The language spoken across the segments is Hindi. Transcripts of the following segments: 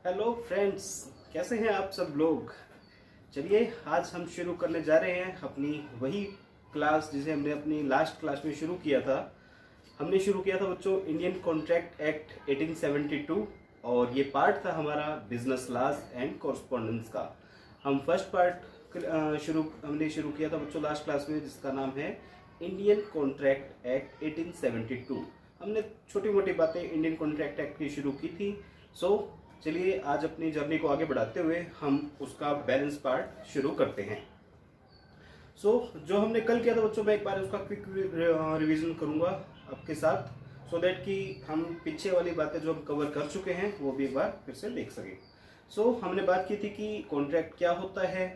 हेलो फ्रेंड्स, कैसे हैं आप सब लोग। चलिए आज हम शुरू करने जा रहे हैं अपनी वही क्लास जिसे हमने अपनी लास्ट क्लास में शुरू किया था। हमने शुरू किया था बच्चों इंडियन कॉन्ट्रैक्ट एक्ट 1872 और ये पार्ट था हमारा बिजनेस लॉज एंड कॉरस्पॉन्डेंस का। हम फर्स्ट पार्ट हमने शुरू किया था बच्चों लास्ट क्लास में, जिसका नाम है इंडियन कॉन्ट्रैक्ट एक्ट 1872। हमने छोटी मोटी बातें इंडियन कॉन्ट्रैक्ट एक्ट की शुरू की थी। चलिए आज अपनी जर्नी को आगे बढ़ाते हुए हम उसका बैलेंस पार्ट शुरू करते हैं। जो हमने कल किया था बच्चों, मैं एक बार उसका क्विक रिवीजन करूंगा आपके साथ, सो दैट कि हम पीछे वाली बातें जो हम कवर कर चुके हैं वो भी एक बार फिर से देख सकें। हमने बात की थी कि कॉन्ट्रैक्ट क्या होता है,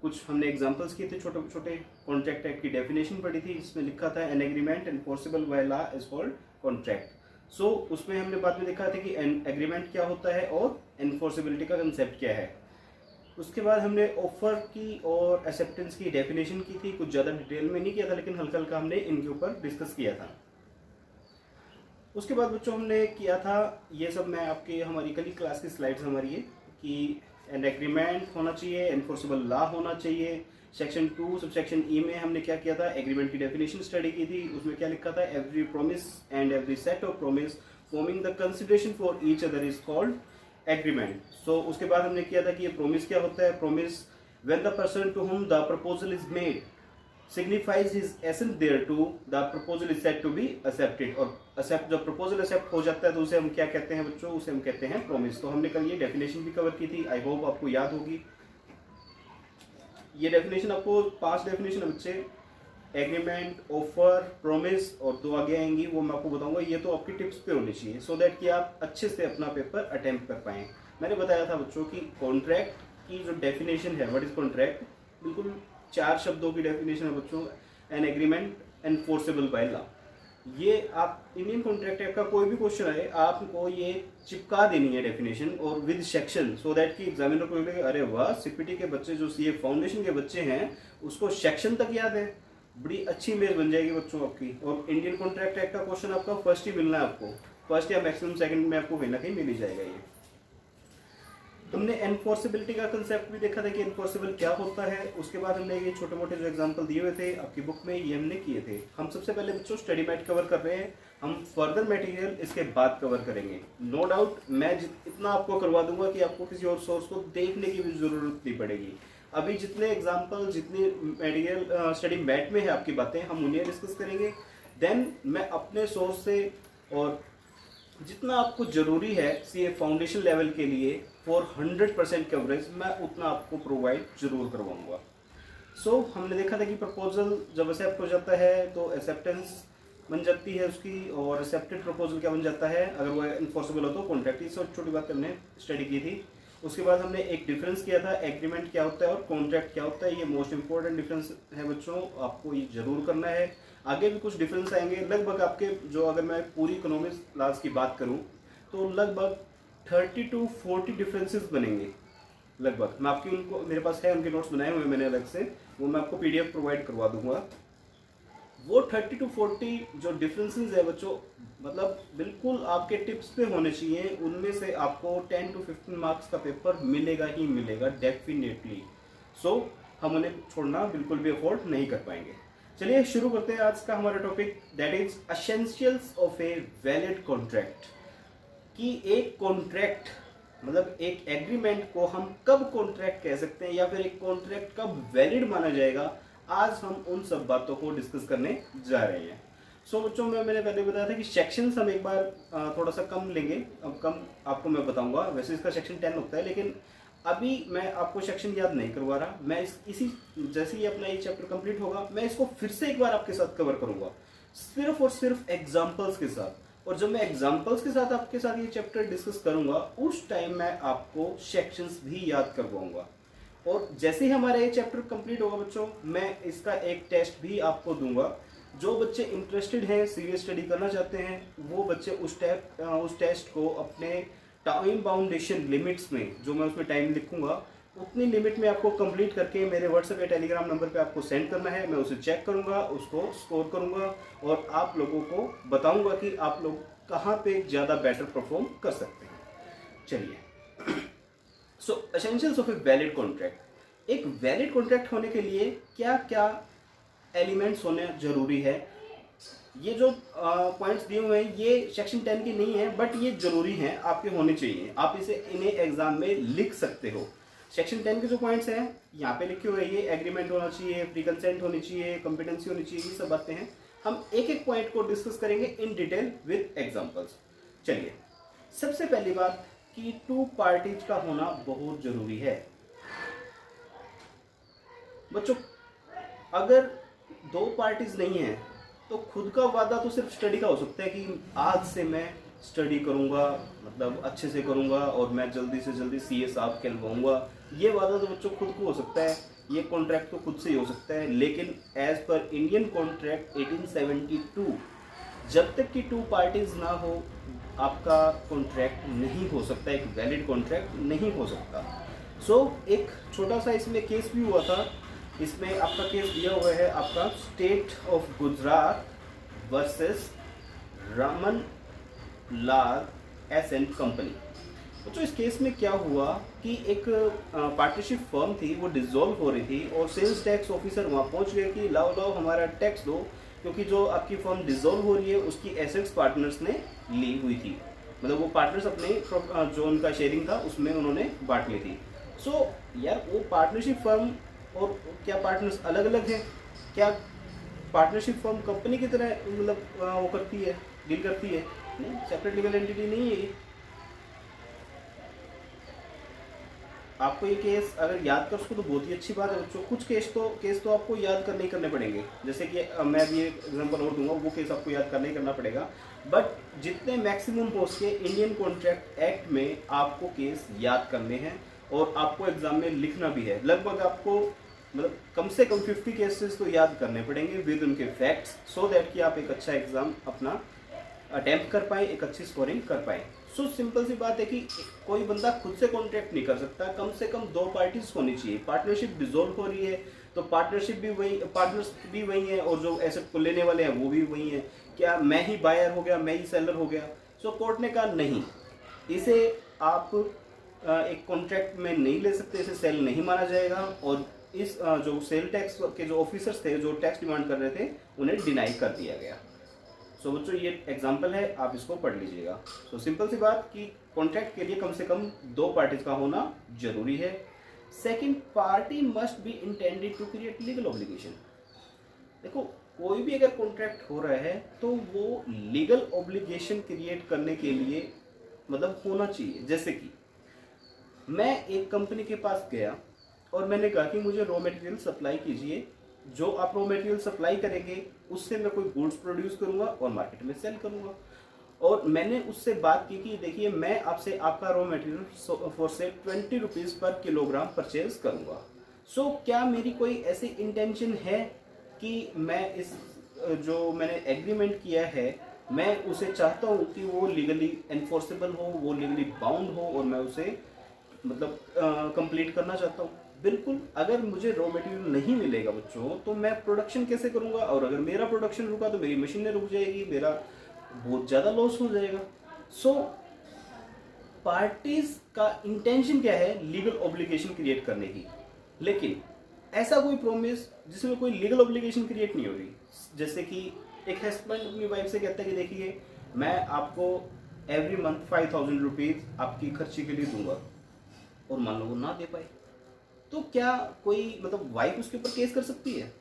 कुछ हमने एग्जांपल्स किए थे छोटे छोटे। कॉन्ट्रैक्ट एक्ट की डेफिनेशन पढ़ी थी, जिसमें लिखा था an agreement enforceable by law is called contract. उसमें हमने बाद में देखा था कि एग्रीमेंट क्या होता है और एनफोर्सेबिलिटी का कंसेप्ट क्या है। उसके बाद हमने ऑफर की और एक्सेप्टेंस की डेफिनेशन की थी, कुछ ज़्यादा डिटेल में नहीं किया था लेकिन हल्का हल्का हमने इनके ऊपर डिस्कस किया था। उसके बाद बच्चों हमने किया था ये सब, मैं आपके हमारी कल की क्लास की स्लाइड्स हमारी है कि एन एग्रीमेंट होना चाहिए, एनफोर्सेबल लॉ होना चाहिए। सेक्शन 2 सब सेक्शन ई में हमने क्या किया था, एग्रीमेंट की डेफिनेशन स्टडी की थी। उसमें क्या लिखा था, every promise and every set of promise forming the consideration for each other is called agreement. उसके बाद हमने किया था कि ये प्रॉमिस क्या होता है। Promise when the person to whom the proposal is made signifies his assent thereto, the proposal is said to be accepted। और accept जब proposal accept हो जाता है तो उसे हम क्या कहते हैं बच्चों, उसे हम कहते हैं promise। तो हमने कल ये डेफिनेशन भी कवर की थी, आई होप आपको याद होगी। ये डेफिनेशन आपको 5 डेफिनेशन है बच्चे, एग्रीमेंट, ऑफर, प्रॉमिस और 2 आगे आएंगी, वो मैं आपको बताऊंगा। ये तो आपकी टिप्स पे होनी चाहिए सो दैट कि आप अच्छे से अपना पेपर अटेम्प्ट कर पाएँ। मैंने बताया था बच्चों की कॉन्ट्रैक्ट की जो डेफिनेशन है, व्हाट इज कॉन्ट्रैक्ट, बिल्कुल 4 शब्दों की डेफिनेशन है बच्चों। An agreement enforceable by law. ये आप इंडियन कॉन्ट्रैक्ट एक्ट का कोई भी क्वेश्चन आए आपको ये चिपका देनी है डेफिनेशन और विद सेक्शन, सो दैट कि एग्जामिनर को लगे अरे वाह, सीपीटी के बच्चे जो सीए फाउंडेशन के बच्चे हैं उसको सेक्शन तक याद है। बड़ी अच्छी इमेज बन जाएगी बच्चों आपकी। और इंडियन कॉन्ट्रैक्ट एक्ट का क्वेश्चन आपका फर्स्ट ही मिलना है आपको, फर्स्ट या मैक्सिमम सेकंड में आपको कहीं ना कहीं मिल ही जाएगा। ये हमने एनफोर्सेबिलिटी का कंसेप्ट भी देखा था कि एनफोर्सेबल क्या होता है। उसके बाद हमने ये छोटे मोटे जो एग्जांपल दिए हुए थे आपकी बुक में, ये हमने किए थे। हम सबसे पहले बच्चों स्टडी मैट कवर कर रहे हैं, हम फर्दर मटेरियल इसके बाद कवर करेंगे। नो डाउट मैं इतना आपको करवा दूंगा कि आपको किसी और सोर्स को देखने की भी जरूरत नहीं पड़ेगी। अभी जितने एग्जाम्पल, जितनी मटेरियल स्टडी मैट में है आपकी बातें, हम उन्हें डिस्कस करेंगे। देन मैं अपने सोर्स से और जितना आपको जरूरी है सीए फाउंडेशन लेवल के लिए फॉर 100% कवरेज, मैं उतना आपको प्रोवाइड जरूर करवाऊंगा। हमने देखा था कि प्रपोजल जब एक्सेप्ट हो जाता है तो एक्सेप्टेंस बन जाती है उसकी, और एक्सेप्टेड प्रपोजल क्या बन जाता है अगर वो इनफोर्सेबल हो तो कॉन्ट्रैक्ट। ये सब छोटी बातें हमने स्टडी की थी। उसके बाद हमने एक डिफरेंस किया था, एग्रीमेंट क्या होता है और कॉन्ट्रैक्ट क्या होता है। ये मोस्ट इंपॉर्टेंट डिफरेंस है बच्चों, आपको ये जरूर करना है। आगे भी कुछ डिफरेंस आएंगे लगभग आपके, जो अगर मैं पूरी इकोनॉमिक्स क्लास की बात करूं तो लगभग 30 to 40 डिफरेंसेस बनेंगे लगभग। मैं आपकी उनको, मेरे पास है उनके नोट्स बनाए हुए मैंने अलग से, वो मैं आपको पीडीएफ प्रोवाइड करवा दूंगा। वो 30 to 40 जो डिफरेंसेस है बच्चों, मतलब बिल्कुल आपके टिप्स पे होने चाहिए। उनमें से आपको 10 to 15 मार्क्स का पेपर मिलेगा ही मिलेगा डेफिनेटली। हम उन्हें छोड़ना बिल्कुल भी अफोर्ड नहीं कर पाएंगे। चलिए शुरू करते हैं आज का हमारा topic, that is essentials of a valid contract. कि एक कॉन्ट्रैक्ट मतलब एक एग्रीमेंट को हम कब कॉन्ट्रैक्ट कह सकते हैं या फिर एक कॉन्ट्रैक्ट कब वैलिड माना जाएगा, आज हम उन सब बातों को डिस्कस करने जा रहे हैं। बच्चों मैंने पहले बताया था कि सेक्शंस हम एक बार थोड़ा सा कम लेंगे, अब कम आपको मैं बताऊंगा। वैसे इसका सेक्शन 10 होता है लेकिन अभी मैं आपको सेक्शन याद नहीं करवा रहा। मैं इसी जैसे ही अपना ये चैप्टर कंप्लीट होगा मैं इसको फिर से एक बार आपके साथ कवर करूंगा, सिर्फ और सिर्फ एग्जांपल्स के साथ। और जब मैं एग्जांपल्स के साथ आपके साथ ये चैप्टर डिस्कस करूंगा उस टाइम मैं आपको सेक्शंस भी याद करवाऊंगा। और जैसे ही हमारा ये चैप्टर कंप्लीट होगा बच्चों, मैं इसका एक टेस्ट भी आपको दूंगा। जो बच्चे इंटरेस्टेड हैं, सीरियस स्टडी करना चाहते हैं, वो बच्चे उस टेस्ट को अपने टाइम बाउंडेशन लिमिट्स में, जो मैं उसमें टाइम लिखूंगा उतनी लिमिट में आपको कंप्लीट करके मेरे व्हाट्सएप या टेलीग्राम नंबर पे आपको सेंड करना है। मैं उसे चेक करूंगा, उसको स्कोर करूंगा और आप लोगों को बताऊंगा कि आप लोग कहाँ पे ज़्यादा बेटर परफॉर्म कर सकते हैं। चलिए so essentials of a valid contract, एक वैलिड कॉन्ट्रैक्ट होने के लिए क्या क्या एलिमेंट्स होने जरूरी है। ये जो पॉइंट्स दिए हुए हैं ये सेक्शन 10 के नहीं है, बट ये जरूरी हैं, आपके होने चाहिए, आप इसे इन्हें एग्जाम में लिख सकते हो। सेक्शन 10 के जो पॉइंट्स हैं यहाँ पे लिखे हुए हैं, ये एग्रीमेंट होना चाहिए, प्री कंसेंट होनी चाहिए, कॉम्पिटेंसी होनी चाहिए, ये सब बातें हैं। हम एक एक पॉइंट को डिस्कस करेंगे इन डिटेल विद एग्जांपल्स। चलिए, सबसे पहली बात कि टू पार्टीज का होना बहुत जरूरी है। बच्चों, अगर दो पार्टीज नहीं है तो खुद का वादा तो सिर्फ स्टडी का हो सकता है कि आज से मैं स्टडी करूंगा, मतलब अच्छे से करूंगा और मैं जल्दी से जल्दी सीए साहब कहलवाऊंगा। ये वादा तो बच्चों खुद को हो सकता है, ये कॉन्ट्रैक्ट तो खुद से ही हो सकता है, लेकिन एज पर इंडियन कॉन्ट्रैक्ट 1872 जब तक कि टू पार्टीज ना हो आपका कॉन्ट्रैक्ट नहीं हो सकता, एक वैलिड कॉन्ट्रैक्ट नहीं हो सकता। सो एक छोटा सा इसमें केस भी हुआ था। इसमें आपका केस दिया हुआ है आपका state of Gujarat versus Raman Lal S and company. तो इस केस में क्या हुआ कि एक पार्टनरशिप फर्म थी, वो डिसॉल्व हो रही थी और सेल्स टैक्स ऑफिसर वहाँ पहुँच गए कि लाओ लाओ हमारा टैक्स दो, क्योंकि जो आपकी फर्म डिसॉल्व हो रही है उसकी एसेट्स पार्टनर्स ने ली हुई थी, मतलब वो पार्टनर्स अपने जो उनका शेयरिंग था उसमें उन्होंने बांट ली थी। सो यार वो पार्टनरशिप फर्म और क्या पार्टनर्स अलग अलग हैं? क्या पार्टनरशिप फर्म कंपनी की तरह मतलब वो करती है, डील करती है? नहीं, सेपरेट लीगल एंटिटी नहीं है ये। आपको ये केस अगर याद कर सको तो बहुत ही अच्छी बात है बच्चों। कुछ केस तो आपको याद करने ही करने पड़ेंगे, जैसे कि मैं भी एक एग्जांपल और दूंगा, वो केस आपको याद करने ही करना पड़ेगा। बट जितने मैक्सिमम हो सके इंडियन कॉन्ट्रैक्ट एक्ट में आपको केस याद करने हैं और आपको एग्जाम में लिखना भी है। लगभग आपको मतलब कम से कम 50 केसेस तो याद करने पड़ेंगे विद उनके फैक्ट्स, सो दैट कि आप एक अच्छा एग्जाम अपना अटेम्प्ट कर पाए, एक अच्छी स्कोरिंग कर पाए। सो सिंपल सी बात है कि कोई बंदा खुद से कॉन्ट्रैक्ट नहीं कर सकता, कम से कम दो पार्टीज होनी चाहिए। पार्टनरशिप डिसॉल्व हो रही है तो पार्टनरशिप भी वही, पार्टनर्स भी वही है और जो एसेट को लेने वाले हैं वो भी वही है। क्या मैं ही बायर हो गया, मैं ही सेलर हो गया? सो कोर्ट ने कहा नहीं, इसे आप एक कॉन्ट्रैक्ट में नहीं ले सकते, इसे सेल नहीं माना जाएगा। और इस जो सेल टैक्स के जो ऑफिसर्स थे जो टैक्स डिमांड कर रहे थे उन्हें डिनाई कर दिया गया। सो बच्चों ये एग्जाम्पल है, आप इसको पढ़ लीजिएगा। सो सिंपल सी बात कि कॉन्ट्रैक्ट के लिए कम से कम दो पार्टीज का होना जरूरी है। Second, party must be intended to create legal obligation. देखो, कोई भी अगर कॉन्ट्रैक्ट हो रहा है तो वो लीगल ऑब्लिगेशन क्रिएट करने के लिए मतलब होना चाहिए। जैसे कि मैं एक कंपनी के पास गया और मैंने कहा कि मुझे रॉ मटेरियल सप्लाई कीजिए, जो आप रॉ मटेरियल सप्लाई करेंगे उससे मैं कोई गुड्स प्रोड्यूस करूंगा और मार्केट में सेल करूंगा। और मैंने उससे बात की कि देखिए मैं आपसे आपका रॉ मटेरियल फॉर से 20 रुपीज़ पर किलोग्राम परचेज करूंगा। सो क्या मेरी कोई ऐसी इंटेंशन है कि मैं इस जो मैंने एग्रीमेंट किया है मैं उसे चाहता हूँ कि वो लीगली एनफोर्सेबल हो, वो लीगली बाउंड हो और मैं उसे मतलब कंप्लीट करना चाहता हूँ? बिल्कुल। अगर मुझे रॉ मटेरियल नहीं मिलेगा बच्चों तो मैं प्रोडक्शन कैसे करूंगा? और अगर मेरा प्रोडक्शन रुका तो मेरी मशीनें रुक जाएगी, मेरा बहुत ज़्यादा लॉस हो जाएगा। सो पार्टीज का इंटेंशन क्या है? लीगल ऑब्लिगेशन क्रिएट करने की। लेकिन ऐसा कोई प्रॉमिस जिसमें कोई लीगल ऑब्लिगेशन क्रिएट नहीं हो रही। जैसे कि एक हस्बैंड अपनी वाइफ से कहता है कि देखिए मैं आपको एवरी मंथ 5000 रुपीज़ आपकी खर्ची के लिए दूंगा, और मान लो वो ना दे पाए तो क्या कोई मतलब वाइफ उसके ऊपर केस कर सकती है?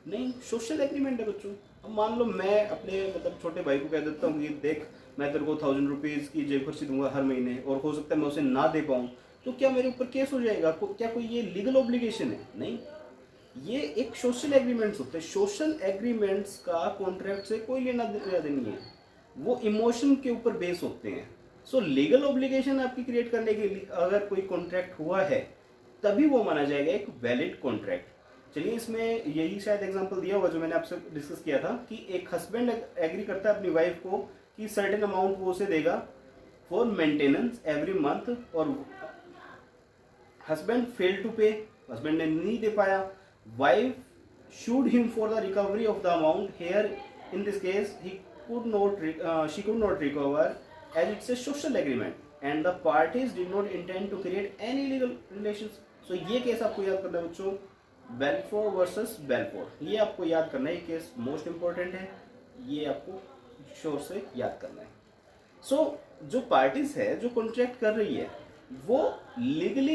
नहीं, सोशल एग्रीमेंट है बच्चों। अब मान लो मैं अपने मतलब छोटे भाई को कह देता हूँ कि देख मैं तेरे को 1000 रुपीज़ की जेब खर्ची दूंगा हर महीने और हो सकता है मैं उसे ना दे पाऊँ, तो क्या मेरे ऊपर केस हो जाएगा? क्या कोई ये लीगल ऑब्लिगेशन है? नहीं, ये एक सोशल एग्रीमेंट्स होते हैं। सोशल एग्रीमेंट्स का कॉन्ट्रैक्ट से कोई लेना देना नहीं है, वो इमोशन के ऊपर बेस होते हैं। सो लीगल ऑब्लिगेशन आपकी क्रिएट करने के लिए अगर कोई कॉन्ट्रैक्ट हुआ है तभी वो माना जाएगा एक वैलिड कॉन्ट्रैक्ट। चलिए, इसमें यही शायद एग्जांपल दिया हुआ जो मैंने आपसे डिस्कस किया था कि एक हस्बैंड एग्री करता है अपनी वाइफ को कि सर्टेन अमाउंट वो उसे देगा फॉर मेंटेनेंस एवरी मंथ, और husband fail to pay, husband ने नहीं दे पाया, wife should him for the recovery of the amount. Here in this case she could not recover as it's a social agreement. And the parties did not intend to create any legal relations. So ये केस आपको याद करना है बच्चों, बेल्फोर वर्सेस बेल्फोर, ये आपको याद करना है, ये केस मोस्ट इंपॉर्टेंट है, ये आपको शोर से याद करना है। सो जो पार्टीज है जो कॉन्ट्रैक्ट कर रही है वो लीगली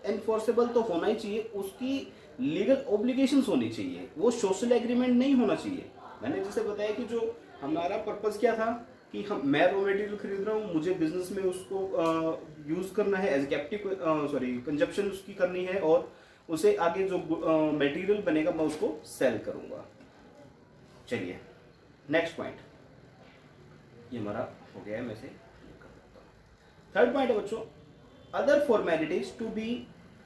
एनफोर्सेबल तो होना ही चाहिए, उसकी लीगल ऑब्लिगेशंस होनी चाहिए, वो सोशल एग्रीमेंट नहीं होना चाहिए। मैंने जैसे बताया कि जो हमारा पर्पस क्या था कि मैं रॉ मटेरियल खरीद रहा हूँ, मुझे बिजनेस में उसको यूज़ करना है एज कैप्टिव कंजप्शन उसकी करनी है, और उसे आगे जो मटेरियल बनेगा मैं उसको सेल करूँगा। चलिए नेक्स्ट पॉइंट, ये हमारा हो गया है, मैं से थर्ड पॉइंट है बच्चों, other formalities to be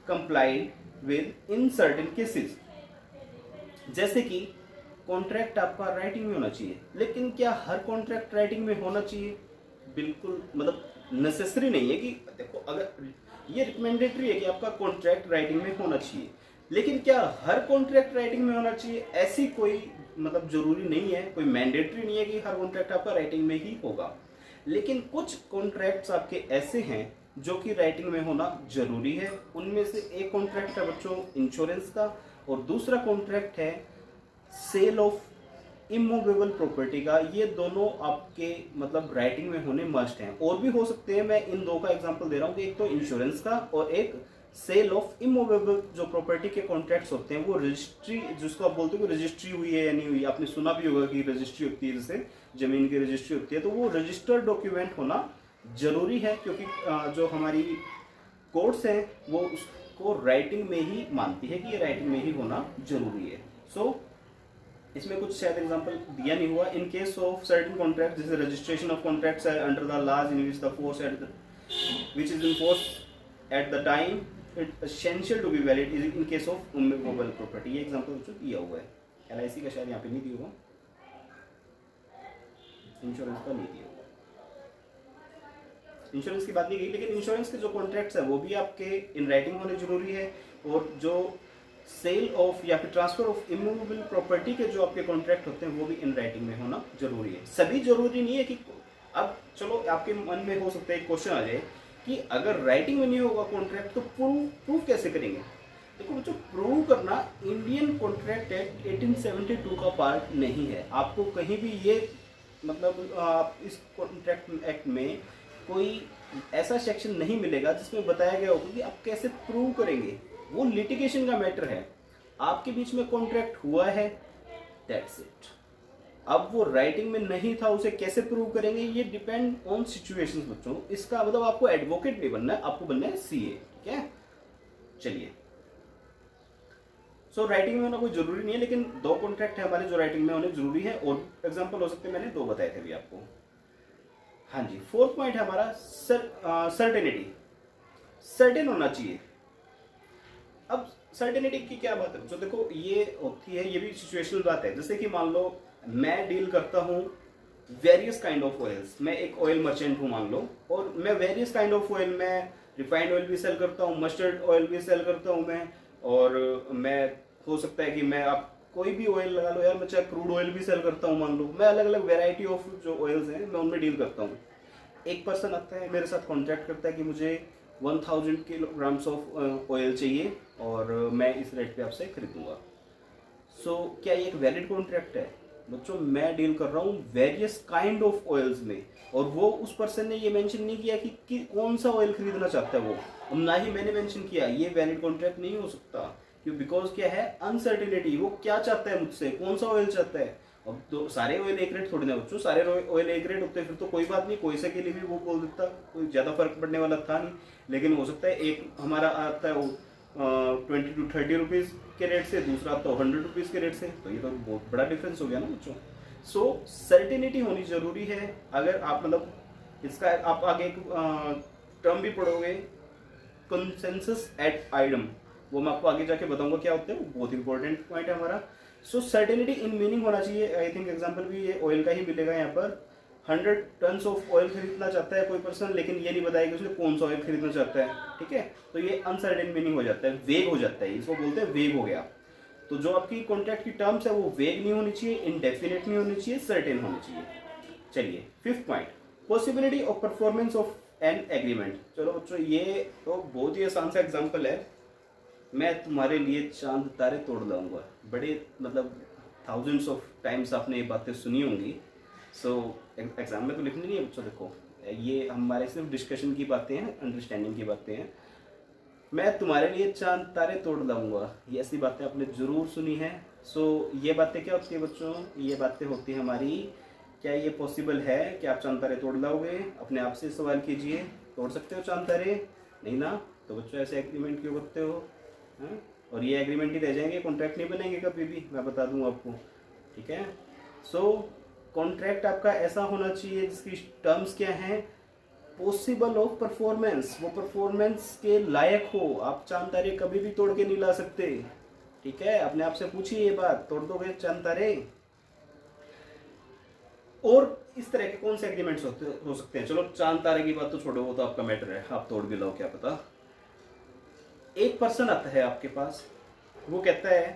complied with in certain cases. जैसे कि कॉन्ट्रैक्ट आपका राइटिंग में होना चाहिए, लेकिन क्या हर कॉन्ट्रैक्ट राइटिंग में होना चाहिए? बिल्कुल मतलब नेसेसरी नहीं है कि देखो, अगर ये रिकमेंडेटरी है कि आपका कॉन्ट्रैक्ट राइटिंग में होना चाहिए, लेकिन क्या हर कॉन्ट्रैक्ट राइटिंग में होना चाहिए? ऐसी कोई मतलब जरूरी नहीं है, कोई मैंडेटरी नहीं है कि हर कॉन्ट्रैक्ट आपका राइटिंग में ही होगा। लेकिन कुछ कॉन्ट्रैक्ट्स आपके ऐसे हैं जो कि राइटिंग में होना जरूरी है। उनमें से एक कॉन्ट्रैक्ट है बच्चों इंश्योरेंस का, और दूसरा कॉन्ट्रैक्ट है सेल ऑफ इमूवेबल प्रॉपर्टी का। ये दोनों आपके मतलब राइटिंग में होने मस्ट हैं, और भी हो सकते हैं, मैं इन दो का एग्जांपल दे रहा हूँ कि एक तो इंश्योरेंस का और एक सेल ऑफ इमूवेबल जो प्रॉपर्टी के कॉन्ट्रैक्ट्स होते हैं, वो रजिस्ट्री जिसको आप बोलते हो रजिस्ट्री हुई है या नहीं हुई, आपने सुना भी होगा कि रजिस्ट्री होती है, जैसे जमीन की रजिस्ट्री होती है, तो वो रजिस्टर्ड डॉक्यूमेंट होना जरूरी है, क्योंकि जो हमारी कोर्ट्स हैं वो उसको राइटिंग में ही मानती है कि ये राइटिंग में ही होना जरूरी है। सो इसमें कुछ शायद एग्जांपल दिया नहीं हुआ। In case of certain contract, जैसे registration of contracts under the laws in which the force at which is in force at the time it essential to be valid is in case of immovable property. ये एग्जांपल जो दिया हुआ है, LIC का शायद यहाँ पे नहीं दिया हुआ, इंश्योरेंस का नहीं दिया हुआ, इंश्योरेंस की बात नहीं की, लेकिन इंश्योरेंस के जो कॉन्ट्रैक्ट्स है वो भी आपके इन राइटिंग होने जरूरी है, और जो सेल ऑफ या फिर ट्रांसफर ऑफ इमूवेबल प्रॉपर्टी के जो आपके कॉन्ट्रैक्ट होते हैं वो भी इन राइटिंग में होना जरूरी है। सभी जरूरी नहीं है कि अब चलो आपके मन में हो सकता है एक क्वेश्चन आ जाए कि अगर राइटिंग में नहीं होगा कॉन्ट्रैक्ट तो प्रूव कैसे करेंगे? देखो बच्चों, प्रूव करना इंडियन कॉन्ट्रैक्ट एक्ट 1872 का पार्ट नहीं है। आपको कहीं भी ये मतलब आप इस कॉन्ट्रैक्ट एक्ट में कोई ऐसा सेक्शन नहीं मिलेगा जिसमें बताया गया होगा कि आप कैसे प्रूव करेंगे। वो लिटिगेशन का मैटर है, आपके बीच में कॉन्ट्रैक्ट हुआ है, दैट्स इट। अब वो राइटिंग में नहीं था, उसे कैसे प्रूव करेंगे, ये डिपेंड ऑन सिचुएशंस बच्चों। इसका मतलब आपको एडवोकेट नहीं बनना है, आपको बनना है CA, ठीक है। चलिए, सो राइटिंग में होना कोई जरूरी नहीं है, लेकिन दो कॉन्ट्रैक्ट है हमारे जो राइटिंग में होने जरूरी है, और एग्जाम्पल हो सकते हैं, मैंने 2 बताए थे अभी आपको। हाँ जी, 4th पॉइंट है हमारा सर्टेनिटी, सर्टेन होना चाहिए। अब सर्टेनिटी की क्या बात है? जो देखो ये होती है, ये भी सिचुएशनल बात है। जैसे कि मान लो मैं डील करता हूँ वेरियस काइंड ऑफ ऑयल्स, मैं एक ऑयल मर्चेंट हूँ मान लो, और मैं वेरियस काइंड ऑफ ऑयल, मैं रिफाइंड ऑयल भी सेल करता हूँ, मस्टर्ड ऑयल भी सेल करता हूँ मैं, और मैं हो सकता है कि मैं आप कोई भी ऑयल लगा लो यार, मैं चाहे क्रूड ऑयल भी सेल करता हूँ मान लो, मैं अलग अलग वेराइटी ऑफ जो ऑयल्स हैं मैं उनमें डील करता हूँ। एक पर्सन आता है मेरे साथ कॉन्ट्रैक्ट करता है कि मुझे 1000 किलोग्राम्स ऑफ ऑयल चाहिए और मैं इस रेट पे आपसे खरीदूंगा। सो क्या ये एक वैलिड कॉन्ट्रैक्ट है? बच्चों, मैं डील कर रहा हूँ वेरियस काइंड ऑफ ऑयल्स में, और वो उस पर्सन ने ये मेंशन नहीं किया कि कौन सा ऑयल खरीदना चाहता है वो, और ना ही मैंने मेंशन किया। ये वैलिड कॉन्ट्रैक्ट नहीं हो सकता, क्यों? बिकॉज क्या है, अनसर्टिनिटी। वो क्या चाहता है मुझसे, कौन सा ऑयल चाहता है। अब तो सारे ऑयल एक रेट थोड़ी ना बच्चों, सारे ऑयल एक रेट होते हैं फिर तो कोई बात नहीं, कोई से के लिए भी वो बोल देता, कोई ज़्यादा फर्क पड़ने वाला था नहीं। लेकिन हो सकता है एक हमारा आता है वो 20 to 30 रुपीज़ के रेट से, दूसरा आता है 100 रुपीज़ के रेट से, तो ये तो बहुत बड़ा डिफरेंस हो गया ना बच्चों। सो सर्टिनिटी होनी जरूरी है। अगर आप मतलब इसका आप आगे एक टर्म भी पढ़ोगे, कंसेंसस एट आइडम, वो मैं आपको आगे जाके बताऊंगा क्या होता है, वो बहुत इंपॉर्टेंट पॉइंट है हमारा। सो सर्टेनिटी इन मीनिंग होना चाहिए। आई थिंक एग्जांपल भी ये ऑयल का ही मिलेगा यहाँ पर। 100 टन्स ऑफ ऑयल खरीदना चाहता है कोई पर्सन, लेकिन ये नहीं बताया कि उसने कौन सा ऑयल खरीदना चाहता है, ठीक है। तो ये अनसर्टेन मीनिंग हो जाता है, वेग हो जाता है, इसको बोलते हैं वेग हो गया। तो जो आपकी कॉन्ट्रैक्ट की टर्म्स है वो वेग नहीं होनी चाहिए, इनडेफिनेट नहीं होनी चाहिए, सर्टेन होनी चाहिए। चलिए 5th point, possibility of performance of an agreement. चलो बच्चों ये तो बहुत ही आसान सा एग्जाम्पल है, मैं तुम्हारे लिए चांद तारे तोड़ लाऊंगा। बड़े मतलब थाउजेंड्स ऑफ टाइम्स आपने ये बातें सुनी होंगी। सो एग्जाम में तो लिखनी नहीं है बच्चों, देखो ये हमारे सिर्फ डिस्कशन की बातें हैं, अंडरस्टैंडिंग की बातें हैं। मैं तुम्हारे लिए चांद तारे तोड़ लाऊंगा, ये ऐसी बातें आपने ज़रूर सुनी हैं। सो ये बातें क्या होती है बच्चों, ये बातें होती हैं हमारी, क्या ये पॉसिबल है कि आप चांद तारे तोड़ लाओगे? अपने आप से सवाल कीजिए, तोड़ सकते हो चांद तारे? नहीं ना, तो बच्चों ऐसे एग्रीमेंट क्यों करते हो? हैं? और ये एग्रीमेंट ही रह जाएंगे, कॉन्ट्रैक्ट नहीं बनेंगे कभी भी, मैं बता दूँ आपको। ठीक है, सो कॉन्ट्रैक्ट आपका ऐसा होना चाहिए जिसकी टर्म्स क्या हैं, पॉसिबल ऑफ परफॉर्मेंस, वो परफॉर्मेंस के लायक हो। आप चांद तारे कभी भी तोड़ के नहीं ला सकते। ठीक है, अपने आप से पूछिए ये बात, तोड़ दोगे चांद तारे? और इस तरह के कौन से एग्रीमेंट्स हो सकते हैं? चलो चांद तारे की बात तो छोड़ो, वो तो आपका मैटर है, आप तोड़ भी लो क्या पता। एक पर्सन आता है आपके पास, वो कहता है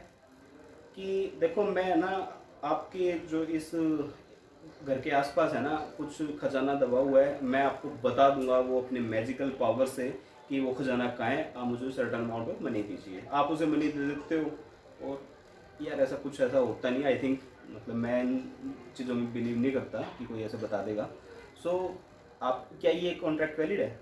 कि देखो मैं ना आपके जो इस घर के आसपास है ना कुछ खजाना दबा हुआ है, मैं आपको बता दूंगा वो अपने मैजिकल पावर से कि वो खजाना कहाँ है, आप मुझे सर्टन अमाउंट ऑफ मनी दीजिए। आप उसे मनी दे देते हो, और यार ऐसा कुछ ऐसा होता नहीं आई थिंक, मतलब मैं इन चीज़ों में बिलीव नहीं करता कि कोई ऐसे बता देगा। सो आप क्या ये कॉन्ट्रैक्ट वैलिड है?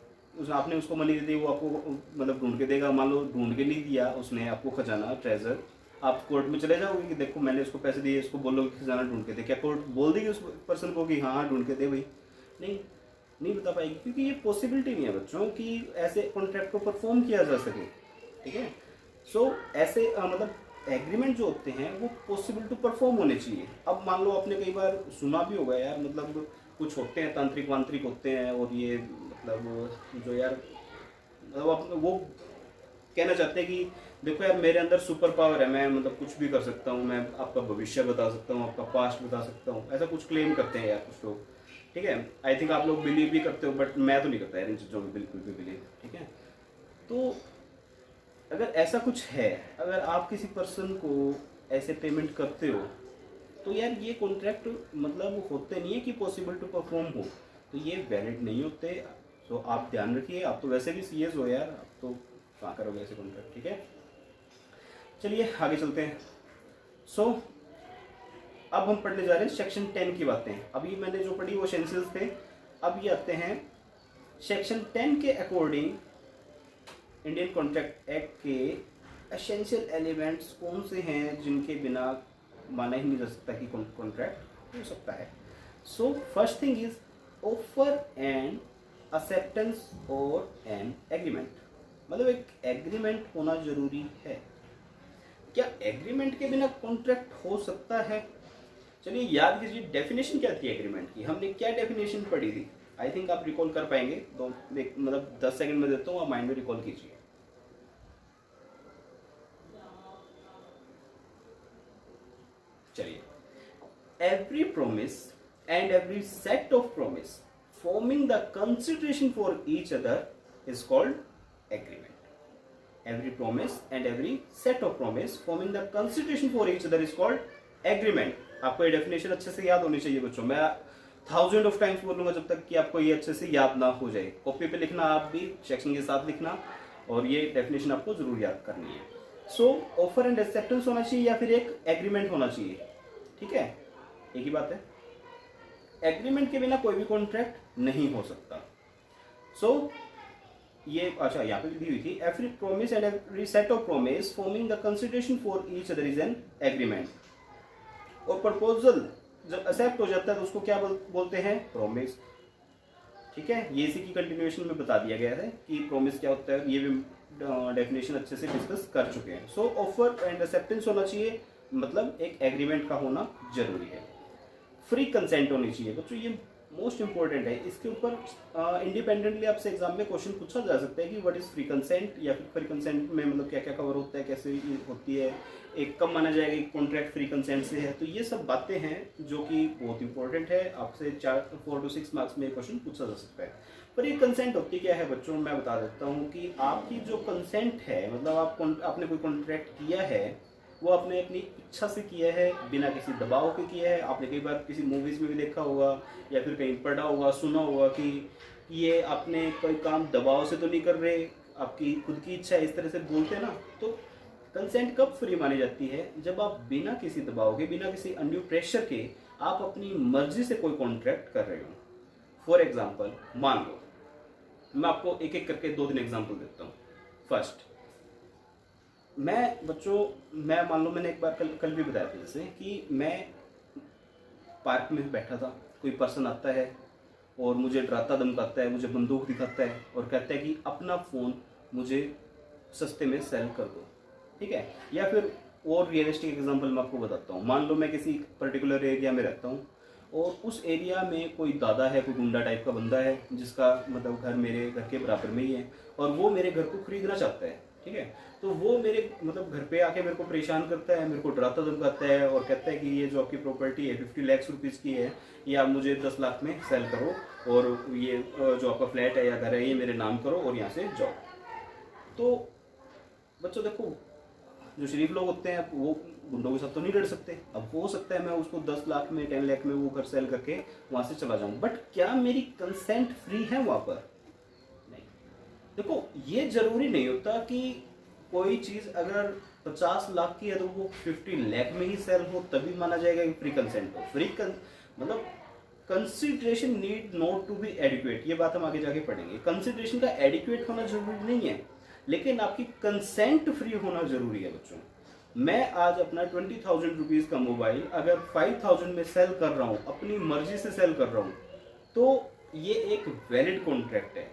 आपने उसको मनी दे दी, वो आपको मतलब ढूंढ के देगा? मान लो ढूंढ के नहीं दिया उसने आपको खजाना, ट्रेजर, आप कोर्ट में चले जाओगे कि देखो मैंने इसको पैसे दिए, इसको बोलोगे कि खजाना ढूंढ के दे, क्या कोर्ट बोल देगी उस पर्सन को कि हाँ ढूंढ के दे भाई? नहीं, नहीं बता पाएगी, क्योंकि ये पॉसिबिलिटी नहीं है बच्चों कि ऐसे कॉन्ट्रैक्ट को परफॉर्म किया जा सके। ठीक है, सो ऐसे मतलब एग्रीमेंट जो होते हैं वो पॉसिबल टू परफॉर्म होने चाहिए। अब मान लो आपने कई बार सुना भी होगा यार, मतलब कुछ होते हैं तांत्रिक वांत्रिक होते हैं, और ये मतलब जो यार मतलब वो कहना चाहते हैं कि देखो यार मेरे अंदर सुपर पावर है, मैं मतलब कुछ भी कर सकता हूँ, मैं आपका भविष्य बता सकता हूँ, आपका पास्ट बता सकता हूँ, ऐसा कुछ क्लेम करते हैं यार कुछ लोग। ठीक है, आई थिंक आप लोग बिलीव भी करते हो, बट मैं तो नहीं करता यार इन चीज़ों में बिल्कुल भी बिलीव। ठीक है, तो अगर ऐसा कुछ है, अगर आप किसी पर्सन को ऐसे पेमेंट करते हो, तो यार ये कॉन्ट्रैक्ट मतलब होते नहीं है कि पॉसिबल टू परफॉर्म हो, तो ये वैलिड नहीं होते। तो आप ध्यान रखिए, आप तो वैसे भी सीएस हो यार, आप तो कहाँ करोगे ऐसे कॉन्ट्रैक्ट। ठीक है, चलिए आगे चलते हैं। सो अब हम पढ़ने जा रहे हैं सेक्शन 10 की बातें। अभी मैंने जो पढ़ी वो एसेंशियल्स थे, अब ये आते हैं सेक्शन 10 के अकॉर्डिंग इंडियन कॉन्ट्रैक्ट एक्ट के एसेंशियल एलिमेंट्स कौन से हैं जिनके बिना माना ही नहीं जा सकता कि कॉन्ट्रैक्ट हो सकता है। So first thing is offer and acceptance और एन एग्रीमेंट, मतलब एक एग्रीमेंट होना जरूरी है। क्या एग्रीमेंट के बिना कॉन्ट्रैक्ट हो सकता है? चलिए याद कीजिए डेफिनेशन क्या थी एग्रीमेंट की, हमने क्या डेफिनेशन पढ़ी थी? आई थिंक आप रिकॉल कर पाएंगे, तो मतलब 10 सेकंड में देता हूँ, आप माइंड में रिकॉल कीजिए। चलिए, every promise and every set of promise forming the consideration for each other is called agreement. Every promise and every set of promise forming the consideration for each other is called agreement. आपको ये डेफिनेशन अच्छे से याद होनी चाहिए बच्चों, मैं 1000 ऑफ टाइम्स बोलूंगा जब तक कि आपको ये अच्छे से याद ना हो जाए। कॉपी पे लिखना, आप भी सेक्शन के साथ लिखना, और ये डेफिनेशन आपको जरूर याद करनी है। सो ऑफर एंड एक्सेप्टेंस होना चाहिए या फिर एक एग्रीमेंट होना चाहिए। ठीक है, एक ही बात है, एग्रीमेंट के बिना कोई भी कॉन्ट्रैक्ट नहीं हो सकता। सो ये अच्छा यहाँ पे दी हुई थी, every promise and every set of promise forming the consideration for each other is an agreement. और प्रपोजल जब एक्सेप्ट हो जाता है तो उसको क्या बोलते हैं? प्रॉमिस। ठीक है, ये इसी की कंटिन्यूएशन में बता दिया गया है कि प्रॉमिस क्या होता है, ये भी डेफिनेशन अच्छे से डिस्कस कर चुके हैं। सो ऑफर एंड एक्सेप्टेंस होना चाहिए, मतलब एक एग्रीमेंट का होना जरूरी है। फ्री कंसेंट होनी चाहिए बच्चों, ये मोस्ट इंपॉर्टेंट है। इसके ऊपर इंडिपेंडेंटली आपसे एग्जाम में क्वेश्चन पूछा जा सकता है कि व्हाट इज फ्री कंसेंट, या फिर फ्री कंसेंट में मतलब क्या क्या कवर होता है, कैसे होती है, एक कब माना जाएगा कि कॉन्ट्रैक्ट फ्री कंसेंट से है। तो ये सब बातें हैं जो कि बहुत इंपॉर्टेंट है, आपसे 4 to 6 मार्क्स में क्वेश्चन पूछा जा सकता है। पर ये कंसेंट होती क्या है बच्चों, मैं बता देता हूँ कि आपकी जो कंसेंट है, मतलब आपने कोई कॉन्ट्रैक्ट किया है वो आपने अपनी इच्छा से किया है, बिना किसी दबाव के किया है। आपने कई बार किसी मूवीज़ में भी देखा होगा या फिर कहीं पढ़ा होगा, सुना होगा कि कि ये आपने कोई काम दबाव से तो नहीं कर रहे, आपकी खुद की इच्छा है, इस तरह से बोलते हैं ना, तो कंसेंट कब फ्री मानी जाती है? जब आप बिना किसी दबाव के, बिना किसी अनड्यू प्रेशर के आप अपनी मर्जी से कोई कॉन्ट्रैक्ट कर रहे हो। फॉर एग्जाम्पल, मान लो, मैं आपको एक एक करके 2-3 एग्जाम्पल देता हूँ। फर्स्ट, मैं मान लो मैंने एक बार कल भी बताया था जैसे कि मैं पार्क में बैठा था, कोई पर्सन आता है और मुझे डराता धमकाता है, मुझे बंदूक दिखाता है और कहता है कि अपना फ़ोन मुझे सस्ते में सेल कर दो, ठीक है। या फिर और रियलिस्टिक एग्जांपल मैं आपको बताता हूँ। मान लो मैं किसी पर्टिकुलर एरिया में रहता हूँ और उस एरिया में कोई दादा है, कोई गुंडा टाइप का बंदा है जिसका मतलब घर मेरे घर के बराबर में ही है और वो मेरे घर को खरीदना चाहता है, ठीक है। तो वो मेरे मतलब घर पे आके मेरे को परेशान करता है, मेरे को डराता धमकाता है और कहता है कि ये जो आपकी प्रॉपर्टी है 50 लाख रुपीज़ की है, ये आप मुझे 10 लाख में सेल करो और ये जो आपका फ्लैट है या घर है ये मेरे नाम करो और यहाँ से जाओ। तो बच्चों देखो, जो शरीफ लोग होते हैं वो गुंडों के साथ तो नहीं लड़ सकते। अब हो सकता है मैं उसको 10 लाख में 10 लाख में वो घर सेल करके वहाँ से चला जाऊँ, बट क्या मेरी कंसेंट फ्री है वहाँ पर? नहीं। देखो, ये जरूरी नहीं होता कि कोई चीज़ अगर 50 लाख की है तो वो 50 लाख में ही सेल हो तभी माना जाएगा कि फ्री कंसेंट हो। मतलब consideration need not to be adequate, ये बात हम आगे जाके पढ़ेंगे। कंसिडरेशन का एडिक्वेट होना जरूरी नहीं है, लेकिन आपकी कंसेंट फ्री होना जरूरी है बच्चों। मैं आज अपना 20,000 रुपीज़ का मोबाइल अगर 5,000 में सेल कर रहा हूँ, अपनी मर्जी से सेल कर रहा हूँ, तो ये एक वैलिड कॉन्ट्रैक्ट है।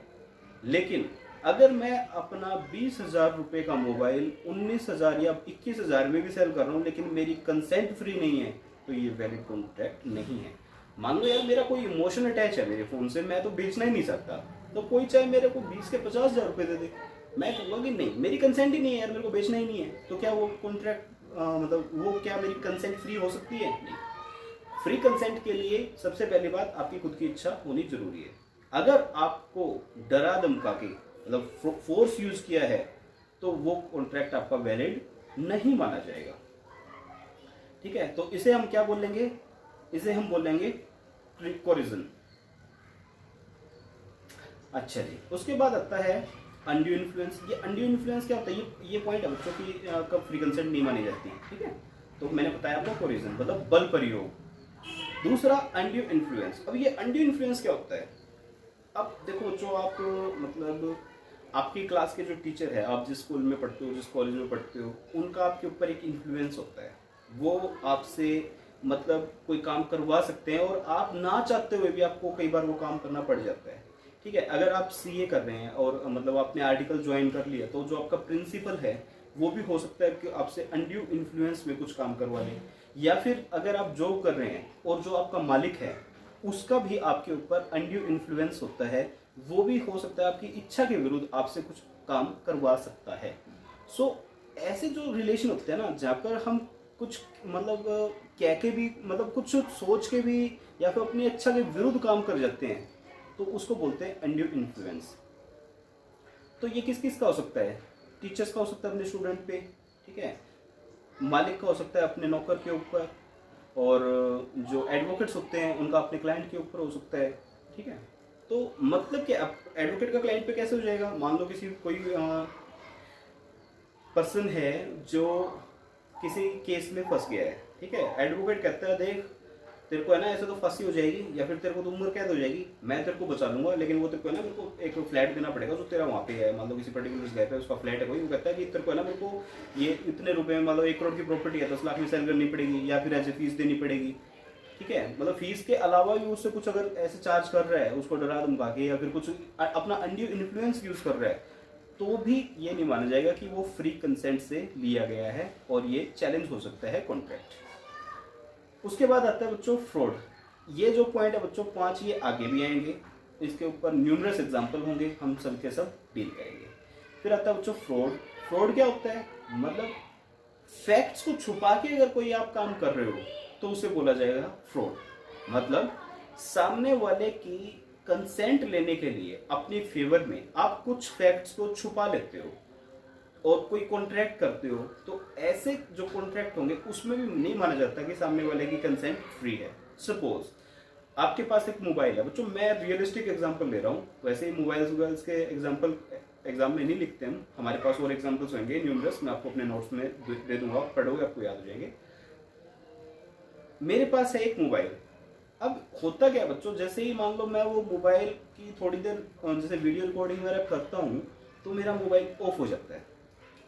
लेकिन अगर मैं अपना 20,000 रुपये का मोबाइल 19,000 या 21,000 में भी सेल कर रहा हूँ लेकिन मेरी कंसेंट फ्री नहीं है, तो ये वैलिड कॉन्ट्रैक्ट नहीं है। मान लो यार मेरा कोई इमोशन अटैच है मेरे फ़ोन से, मैं तो बेचना ही नहीं सकता, तो कोई चाहे मेरे को 20 के 50,000 रुपये दे दे, मैं कहूँगा कि नहीं, मेरी कंसेंट ही नहीं है यार, मेरे को बेचना ही नहीं है, तो क्या वो कॉन्ट्रैक्ट मतलब वो क्या मेरी कंसेंट फ्री हो सकती है? नहीं। फ्री कंसेंट के लिए सबसे पहली बात आपकी खुद की इच्छा होनी जरूरी है। अगर आपको डरा धमका के मतलब फोर्स यूज किया है तो वो कॉन्ट्रैक्ट आपका वैलिड नहीं माना जाएगा, ठीक है। तो इसे हम क्या बोलेंगे? इसे हम बोलेंगे कोरिजन। अच्छा जी, उसके बाद आता है अनड्यू इन्फ्लुएंस। ये अनड्यू इन्फ्लुएंस क्या होता है? ये पॉइंट है बच्चों की कब फ्री कंसेंट नहीं मानी जाती है, ठीक है। तो मैंने बताया आपको कोरिजन मतलब बल प्रयोग। दूसरा अनड्यू इन्फ्लुएंस। अब ये अनड्यू इन्फ्लुएंस क्या होता है? अब देखो बच्चों, आप मतलब आपकी क्लास के जो टीचर है, आप जिस स्कूल में पढ़ते हो, जिस कॉलेज में पढ़ते हो, उनका आपके ऊपर एक इन्फ्लुएंस होता है। वो आपसे मतलब कोई काम करवा सकते हैं और आप ना चाहते हुए भी आपको कई बार वो काम करना पड़ जाता है, ठीक है। अगर आप सीए कर रहे हैं और मतलब आपने आर्टिकल ज्वाइन कर लिया, तो जो आपका प्रिंसिपल है वो भी हो सकता है कि आपसे अनड्यू इन्फ्लुएंस में कुछ काम करवा लें। या फिर अगर आप जॉब कर रहे हैं और जो आपका मालिक है उसका भी आपके ऊपर अनड्यू इन्फ्लुएंस होता है, वो भी हो सकता है आपकी इच्छा के विरुद्ध आपसे कुछ काम करवा सकता है। सो ऐसे जो रिलेशन होते हैं ना, जहाँ पर हम कुछ मतलब कह के भी मतलब कुछ सोच के भी या फिर अपनी इच्छा के विरुद्ध काम कर जाते हैं, तो उसको बोलते हैं अनड्यू इन्फ्लुएंस। तो ये किस किस का हो सकता है? टीचर्स का हो सकता है अपने स्टूडेंट पे, ठीक है। मालिक का हो सकता है अपने नौकर के ऊपर, और जो एडवोकेट्स होते हैं उनका अपने क्लाइंट के ऊपर हो सकता है, ठीक है। तो मतलब क्या, एडवोकेट का क्लाइंट पे कैसे हो जाएगा? मान लो किसी कोई पर्सन है जो किसी केस में फंस गया है, ठीक है। एडवोकेट कहता है देख तेरे को है ना ऐसे तो फांसी हो जाएगी या फिर तेरे को तो उम्र कैद हो जाएगी, मैं तेरे को बचा लूंगा, लेकिन वो तेरे को है ना मेरे को एक फ्लैट देना पड़ेगा जो तेरा वहाँ पे है। मान लो किसी पर्टिकुलर जगह पे उसका फ्लैट है कोई, वो कहता है कि तेरे को है ना मेरे को ये इतने रुपए में, मान लो 1 करोड़ की प्रॉपर्टी है, 10 लाख में सेल करनी पड़ेगी या फिर ऐसे फीस देनी पड़ेगी, ठीक है। मतलब फीस के अलावा भी उससे कुछ अगर ऐसे चार्ज कर रहा है, उसको डरा धमका के या फिर कुछ अपना अनड्यू इन्फ्लुएंस यूज कर रहा है, तो भी ये नहीं माना जाएगा कि वो फ्री कंसेंट से लिया गया है और ये चैलेंज हो सकता है कॉन्ट्रैक्ट। उसके बाद आता है बच्चों फ्रॉड। ये जो पॉइंट है बच्चों 5, ये आगे भी आएंगे, इसके ऊपर न्यूमरस एग्जाम्पल होंगे, हम सब के सब डील करेंगे। फिर आता है बच्चों फ्रॉड। फ्रॉड क्या होता है? मतलब फैक्ट्स को छुपा के अगर कोई आप काम कर रहे हो तो उसे बोला जाएगा फ्रॉड। मतलब सामने वाले की कंसेंट लेने के लिए अपनी फेवर में आप कुछ फैक्ट्स को छुपा लेते हो और कोई कॉन्ट्रैक्ट करते हो, तो ऐसे जो कॉन्ट्रैक्ट होंगे उसमें भी नहीं माना जाता कि सामने वाले की कंसेंट फ्री है। सपोज आपके पास एक मोबाइल है बच्चों, मैं रियलिस्टिक एग्जांपल ले रहा हूँ, वैसे ही मोबाइल्स के एग्जांपल एग्जाम में नहीं लिखते हम, हमारे पास और एग्जांपल्स होंगे न्यूमरस, मैं आपको अपने नोट्स में दे दूंगा, आप पढ़ोगे आपको याद हो जाएंगे। मेरे पास है एक मोबाइल, अब होता क्या बच्चों, जैसे ही मान लो मैं वो मोबाइल की थोड़ी देर जैसे वीडियो रिकॉर्डिंग वगैरह करता हूँ तो मेरा मोबाइल ऑफ हो जाता है,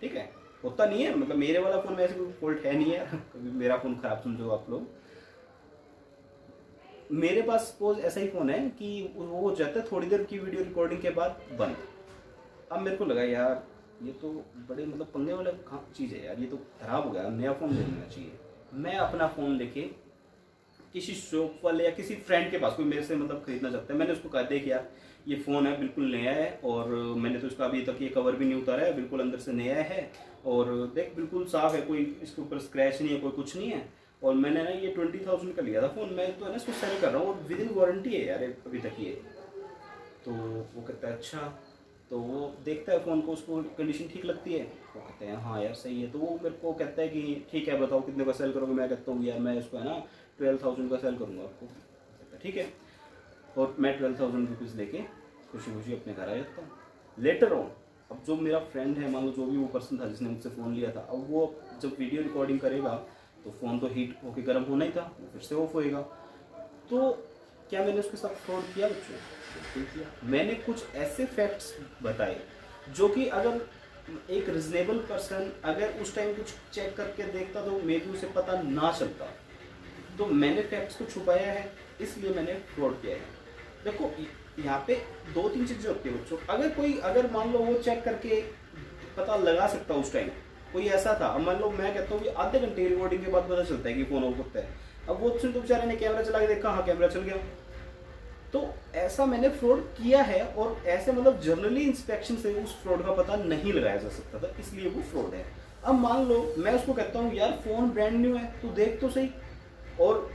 ठीक है, होता नहीं है, मतलब मेरे वाला फ़ोन में ऐसे कोई फॉल्ट है नहीं है कभी मेरा फ़ोन ख़राब समझो आप लोग। मेरे पास सपोज ऐसा ही फ़ोन है कि वो हो जाता है थोड़ी देर की वीडियो रिकॉर्डिंग के बाद बंद। अब मेरे को लगा यार ये तो बड़े मतलब पंगे वाला चीज़ है यार, ये तो ख़राब हो गया, नया फ़ोन ले लेना चाहिए। मैं अपना फ़ोन लेके किसी शॉप वाले या किसी फ्रेंड के पास, कोई मेरे से मतलब खरीदना चाहता है, मैंने उसको कहा देख यार ये फ़ोन है बिल्कुल नया है, और मैंने तो इसका अभी तक ये कवर भी नहीं उतारा है, बिल्कुल अंदर से नया है, और देख बिल्कुल साफ़ है, कोई इसके ऊपर स्क्रैच नहीं है, कोई कुछ नहीं है, और मैंने ना ये 20,000 का लिया था फ़ोन, मैं तो है ना इसको सेल कर रहा हूँ और विद इन वारंटी है यार अभी तक ये। तो वो कहता है अच्छा, तो वो देखता है फ़ोन को, उसको कंडीशन ठीक लगती है, वो कहते हैं हाँ यार सही है, तो वो मेरे को कहता है कि ठीक है बताओ कितने का सेल करोगे, मैं कहता हूँ यार मैं इसको है ना 12,000 का सेल करूँगा आपको, कहता है ठीक है, और मैं 12,000 रुपीज़ लेके खुशी खुशी अपने घर आ जाता हूँ। लेटर ऑन अब जो मेरा फ्रेंड है, मान लो जो भी वो पर्सन था जिसने मुझसे फ़ोन लिया था, अब वो जब वीडियो रिकॉर्डिंग करेगा तो फ़ोन तो हीट होकर गर्म होना ही था, वो फिर से ऑफ होएगा। तो क्या मैंने उसके साथ फ्रॉड किया बच्चों? बिल्कुल किया। मैंने कुछ ऐसे फैक्ट्स बताए जो कि अगर एक रिजनेबल पर्सन अगर उस टाइम कुछ चेक करके देखता तो मे बी उसे पता ना चलता। तो मैंने फैक्ट्स को छुपाया है, इसलिए मैंने फ्रॉड किया है। देखो यहाँ पे दो तीन चीज़ें होती है बच्चों, अगर मान लो वो चेक करके पता लगा सकता उस टाइम, कोई ऐसा था, अब मान लो मैं कहता हूँ कि आधे घंटे रिकॉर्डिंग के बाद पता चलता है कि फ़ोन ऑफ होता है, अब वो तो बेचारे ने कैमरा चला के देखा, हाँ कैमरा चल गया। तो ऐसा मैंने फ्रॉड किया है, और ऐसे मतलब जर्नली इंस्पेक्शन से उस फ्रॉड का पता नहीं लगाया जा सकता था, इसलिए वो फ्रॉड है। अब मान लो मैं उसको कहता हूँ यार फ़ोन ब्रांड न्यू है, तू देख तो सही, और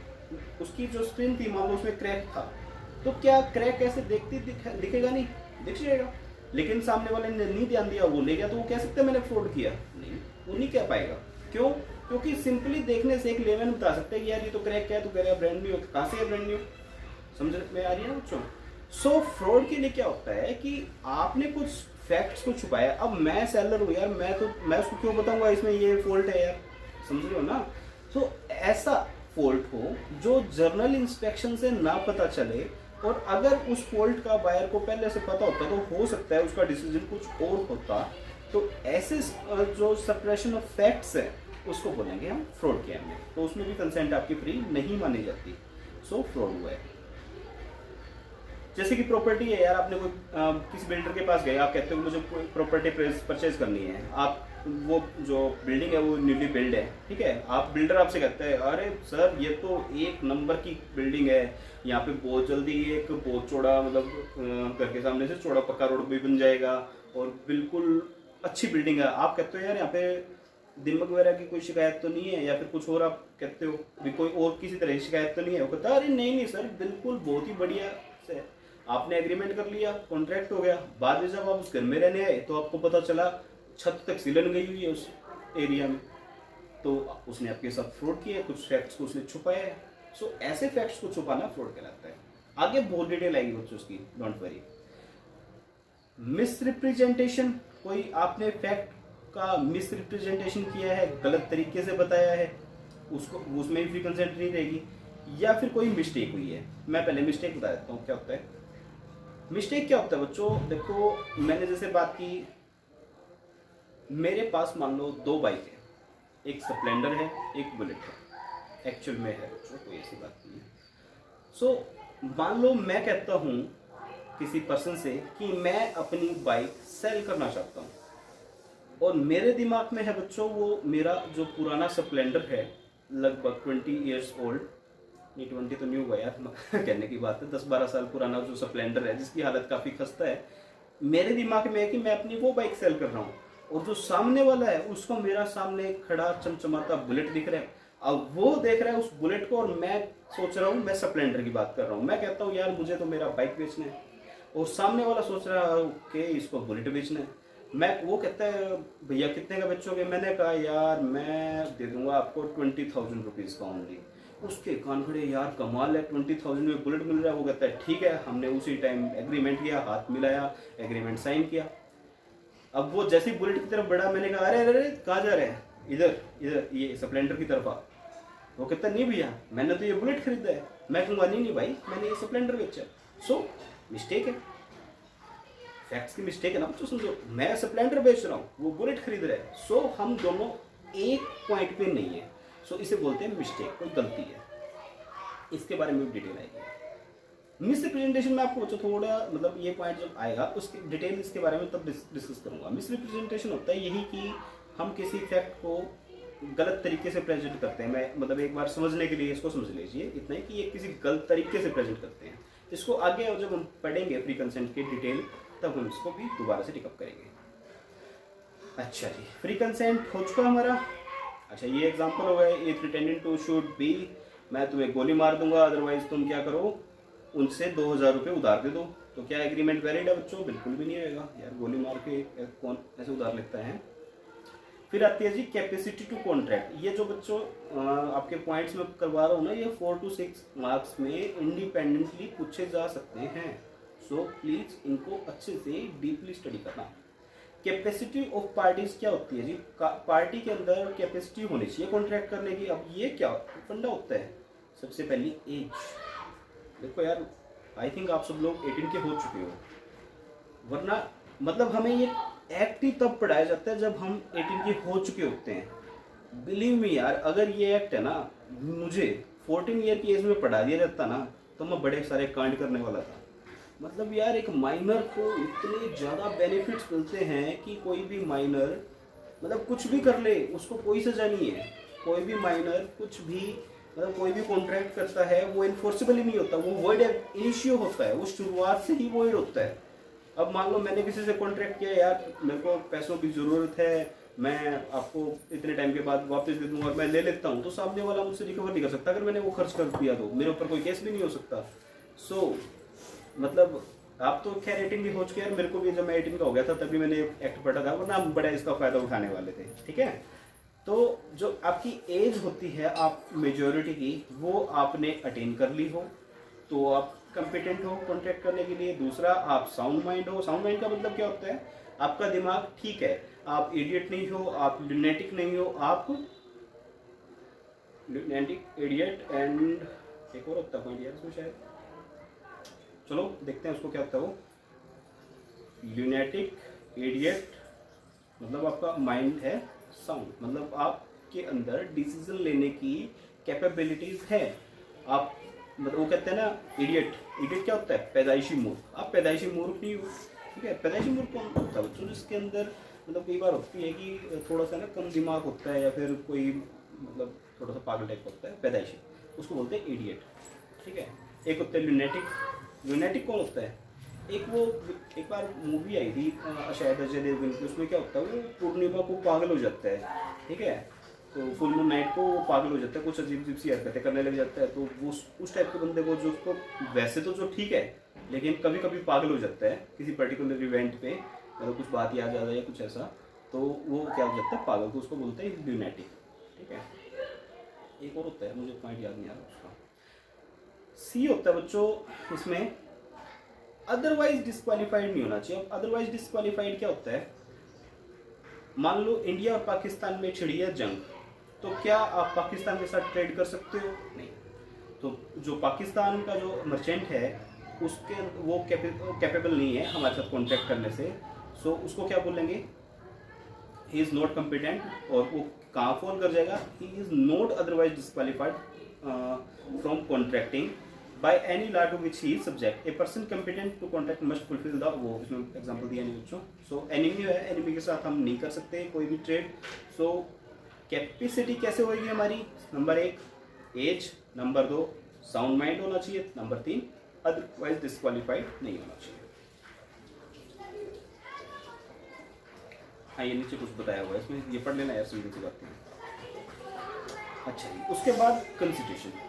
उसकी जो स्क्रीन थी मान लो उसमें क्रैक था, तो क्या क्रैक ऐसे दिखेगा नहीं, दिख जाएगा, लेकिन सामने वाले ने नहीं ध्यान दिया, वो ले गया, तो वो कह सकते हैं मैंने फ्रॉड किया? नहीं, वो नहीं कह पाएगा। क्यों? क्योंकि सिंपली देखने से एक लेवल बता सकते हैं कि यार ये तो क्रैक क्या है, तो कह रहा है ब्रांड न्यू, कहाँ से है ब्रांड न्यू? समझ में आ रही है ना बच्चों? सो फ्रॉड के लिए क्या होता है कि आपने कुछ फैक्ट्स को छुपाया, अब मैं सेलर हूँ यार, मैं उसको क्यों बताऊंगा इसमें ये फॉल्ट है यार, समझ रहे हो ना? तो ऐसा फॉल्ट हो जो जर्नल इंस्पेक्शन से ना पता चले, और अगर उस फॉल्ट का बायर को पहले से पता होता तो हो सकता है उसका डिसीजन कुछ और होता। तो ऐसे जो सप्रेशन ऑफ फैक्ट्स है उसको बोलेंगे हम फ्रॉड किया हमने, तो उसमें भी कंसेंट आपकी फ्री नहीं मानी जाती, सो फ्रॉड हुआ है। जैसे कि प्रॉपर्टी है यार, आपने कोई किसी बिल्डर के पास गए, आप कहते हो मुझे कोई प्रॉपर्टी परचेज करनी है, आप वो जो बिल्डिंग है वो न्यूली बिल्ड है, ठीक है, आप बिल्डर आपसे कहते हैं अरे सर ये तो एक नंबर की बिल्डिंग है, यहाँ पे बहुत जल्दी एक बहुत चौड़ा मतलब घर के सामने से चौड़ा पक्का रोड भी बन जाएगा, और बिल्कुल अच्छी बिल्डिंग है। आप कहते हो यार यहाँ पे दिमक वगैरह की कोई शिकायत तो नहीं है, या फिर कुछ और आप कहते हो भी कोई और किसी तरह की शिकायत तो नहीं है, वो कहता है अरे नहीं सर बिल्कुल बहुत ही बढ़िया से आपने एग्रीमेंट कर लिया, कॉन्ट्रैक्ट हो गया। बाद में जब आप उस घर में रहने आए तो आपको पता चला छत तक सिलन गई हुई है उस एरिया में, तो उसने आपके साथ फ्रॉड किया है, कुछ फैक्ट्स को उसने छुपाया है। सो ऐसे फैक्ट्स को छुपाना फ्रॉड कहलाता है। आगे बहुत डिटेल आएगी बच्चों उसकी, डोंट वरी। मिसरिप्रेजेंटेशन, कोई आपने फैक्ट का मिसरिप्रेजेंटेशन किया है, गलत तरीके से बताया है, उसको उसमें भी फ्री कंसेंट नहीं रहेगी। या फिर कोई मिस्टेक हुई है, मैं पहले मिस्टेक बता देता हूँ क्या होता है। मिस्टेक क्या होता है बच्चों, देखो मैंने जैसे बात की, मेरे पास मान लो दो बाइक है, एक स्प्लेंडर है एक बुलेट है, एक्चुअल में है बच्चों, कोई ऐसी बात नहीं है। सो मान लो मैं कहता हूँ किसी पर्सन से कि मैं अपनी बाइक सेल करना चाहता हूँ, और मेरे दिमाग में है बच्चों वो मेरा जो पुराना स्प्लेंडर है लगभग 20 ईयर्स ओल्ड, नहीं 20 तो न्यू हुआ यार कहने की बात है, 10-12 साल पुराना जो स्प्लेंडर है जिसकी हालत काफ़ी खस्ता है, मेरे दिमाग में है कि मैं अपनी वो बाइक सेल कर रहा हूँ, और जो सामने वाला है उसको मेरा सामने खड़ा चमचमाता बुलेट दिख रहा है। अब वो देख रहा है उस बुलेट को, और मैं सोच रहा हूँ मैं स्प्लेंडर की बात कर रहा हूँ, मैं कहता हूँ यार मुझे तो मेरा बाइक बेचना है, और सामने वाला सोच रहा है ओके इसको बुलेट बेचना है। वो कहता है भैया कितने का बेचोगे, मैंने कहा यार मैं दे दूंगा आपको 20,000 रुपीज़ का ओनली। उसके कान खड़े, यार कमाल है, 20,000 में बुलेट मिल रहा है। वो कहता है ठीक है। हमने उसी टाइम एग्रीमेंट किया, हाथ मिलाया, एग्रीमेंट साइन किया। अब वो जैसे ही बुलेट की तरफ बढ़ा, मैंने कहा अरे अरे कहाँ जा रहे हैं, इधर इधर ये स्प्लेंडर की तरफ आ। वो कहता नहीं भैया मैंने तो ये बुलेट खरीदा है। मैं कहूँगा नहीं भाई मैंने ये स्प्लेंडर बेचा। सो मिस्टेक है, फैक्ट्स की मिस्टेक है ना बच्चों, समझो। मैं स्प्लेंडर बेच रहा हूँ, वो बुलेट खरीद रहा है। सो हम दोनों एक पॉइंट पे नहीं है। सो इसे बोलते हैं मिस्टेक, कोई गलती है। इसके बारे में भी डिटेल आएगी। मिस रिप्रेजेंटेशन में आपको बच्चों थोड़ा मतलब ये पॉइंट जब आएगा उसकी डिटेल इसके बारे में तब डिस्कस करूंगा। मिस रिप्रेजेंटेशन होता है यही कि हम किसी फैक्ट को गलत तरीके से प्रेजेंट करते हैं। मैं मतलब एक बार समझने के लिए इसको समझ लीजिए इतना ही कि ये किसी गलत तरीके से प्रेजेंट करते हैं। इसको आगे जब हम पढ़ेंगे फ्री कंसेंट की डिटेल, तब हम इसको भी दोबारा से टिकअप करेंगे। अच्छा जी, फ्री कंसेंट हो चुका हमारा। अच्छा ये एग्जांपल हो गए, ये प्रिटेंडिंग टू शूट बी, मैं तुम्हें गोली मार दूंगा अदरवाइज तुम क्या करो, उनसे 2,000 रुपये उधार दे दो। तो क्या एग्रीमेंट वैलिड है बच्चों? बिल्कुल भी नहीं आएगा यार, गोली मार के कौन ऐसे उधार लेता है। फिर आती है जी कैपेसिटी टू कॉन्ट्रैक्ट। ये जो बच्चों आपके पॉइंट्स में करवा रहा हूँ ना, ये 4 to 6 मार्क्स में इंडिपेंडेंटली पूछे जा सकते हैं। सो प्लीज इनको अच्छे से डीपली स्टडी करना। कैपेसिटी ऑफ पार्टीज क्या होती है जी? पार्टी के अंदर कैपेसिटी होनी चाहिए कॉन्ट्रैक्ट करने की। अब ये क्या फंडा होता है? सबसे पहली एज। देखो यार, आई थिंक आप सब लोग 18 के हो चुके हो, वरना मतलब हमें ये एक्ट ही तब पढ़ाया जाता है जब हम 18 के हो चुके होते हैं। बिलीव मी यार, अगर ये एक्ट है ना मुझे 14 ईयर की एज में पढ़ा दिया जाता ना, तो मैं बड़े सारे कांड करने वाला था। मतलब यार एक माइनर को इतने ज़्यादा बेनिफिट्स मिलते हैं कि कोई भी माइनर मतलब कुछ भी कर ले, उसको कोई सजा नहीं है। कोई भी माइनर कुछ भी मतलब कोई भी कॉन्ट्रैक्ट करता है वो इन्फोर्सेबल ही नहीं होता, वो वर्ड इनिशियो होता है, वो शुरुआत से ही वर्ड होता है। अब मान लो मैंने किसी से कॉन्ट्रैक्ट किया, यार मेरे को पैसों की ज़रूरत है, मैं आपको इतने टाइम के बाद वापस दे दूंगा और मैं ले लेता हूँ, तो सामने वाला मुझसे रिकवर नहीं कर सकता। अगर मैंने वो खर्च कर दिया तो मेरे ऊपर कोई केस भी नहीं हो सकता। सो मतलब आप तो खैर 18 भी हो चुके हैं, मेरे को भी जब मैं 18 का हो गया था तभी मैंने एक्ट पढ़ा था, वरना हम बड़ा इसका फ़ायदा उठाने वाले थे। ठीक है, तो जो आपकी एज होती है आप मेजॉरिटी की, वो आपने अटेन कर ली हो तो आप कंपिटेंट हो कॉन्ट्रैक्ट करने के लिए। दूसरा, आप साउंड माइंड हो। साउंड माइंड का मतलब क्या होता है? आपका दिमाग ठीक है, आप इडियट नहीं हो, आप लुनेटिक नहीं हो। आप लुनेटिक, इडियट एंड एक और होता पॉइंट यार इसमें शायद, चलो देखते हैं उसको क्या होता है। वो लुनेटिक, इडियट मतलब आपका माइंड है, साउंड मतलब आपके अंदर डिसीजन लेने की कैपेबिलिटीज है। आप मतलब वो कहते हैं ना इडियट, इडियट क्या होता है? पैदाइशी मूर्ख। आप पैदाइशी मूर्ख नहीं हो। ठीक है, पैदाइशी मूर्ख कौन होता है बच्चों? जिसके अंदर मतलब कई बार होती है कि थोड़ा सा ना कम दिमाग होता है या फिर कोई मतलब थोड़ा सा पागल टाइप होता है, पैदाइशी, उसको बोलते हैं इडियट। ठीक है, एक होता है लुनेटिक। लुनेटिक कौन होता है? एक वो एक बार मूवी आई थी शायद अजय देवगन की, उसमें क्या होता है वो पूर्णिमा को पागल हो जाता है। ठीक है, तो फुल मून नाइट को वो पागल हो जाता है, कुछ अजीब अजीब सी हरकतें करने लग जाता है। तो वो उस टाइप के बंदे को जो उसको वैसे तो जो ठीक है लेकिन कभी कभी पागल हो जाता है किसी पर्टिकुलर इवेंट पे, मतलब कुछ बात याद आ जाए या कुछ ऐसा, तो वो क्या हो जाता है पागल, तो उसको बोलते हैं ल्यूनेटिक। ठीक है, एक और होता है मुझे पॉइंट याद नहीं आ रहा उसका, सी होता है बच्चों इसमें अदरवाइज डिस्क्वालीफाइड नहीं होना चाहिए। अब अदरवाइज डिस्क्वालीफाइड क्या होता है? मान लो इंडिया और पाकिस्तान में छिड़ी है जंग, तो क्या आप पाकिस्तान के साथ ट्रेड कर सकते हो? नहीं। तो जो पाकिस्तान का जो मर्चेंट है उसके वो कैपेबल नहीं है हमारे साथ कॉन्ट्रैक्ट करने से। सो उसको क्या बोलेंगे? He is not competent. और वो कहाँ फॉल कर जाएगा? He is not otherwise disqualified from contracting by any law to which he is subject. A person competent to contract must fulfill the, वो इसमें एग्जाम्पल दिया नहीं बच्चों। सो एनिमी है, एनिमी के साथ हम नहीं कर सकते कोई भी ट्रेड। सो कैपेसिटी कैसे होगी हमारी? Number 1 age, number 2 sound mind होना चाहिए, नंबर 3 अदरवाइज डिस्क्वालीफाइड नहीं होना चाहिए। हाँ ये नीचे कुछ बताया हुआ है इसमें, ये पढ़ लेना यार, सीधी सी बात है। अच्छा जी, उसके बाद कंसिडरेशन।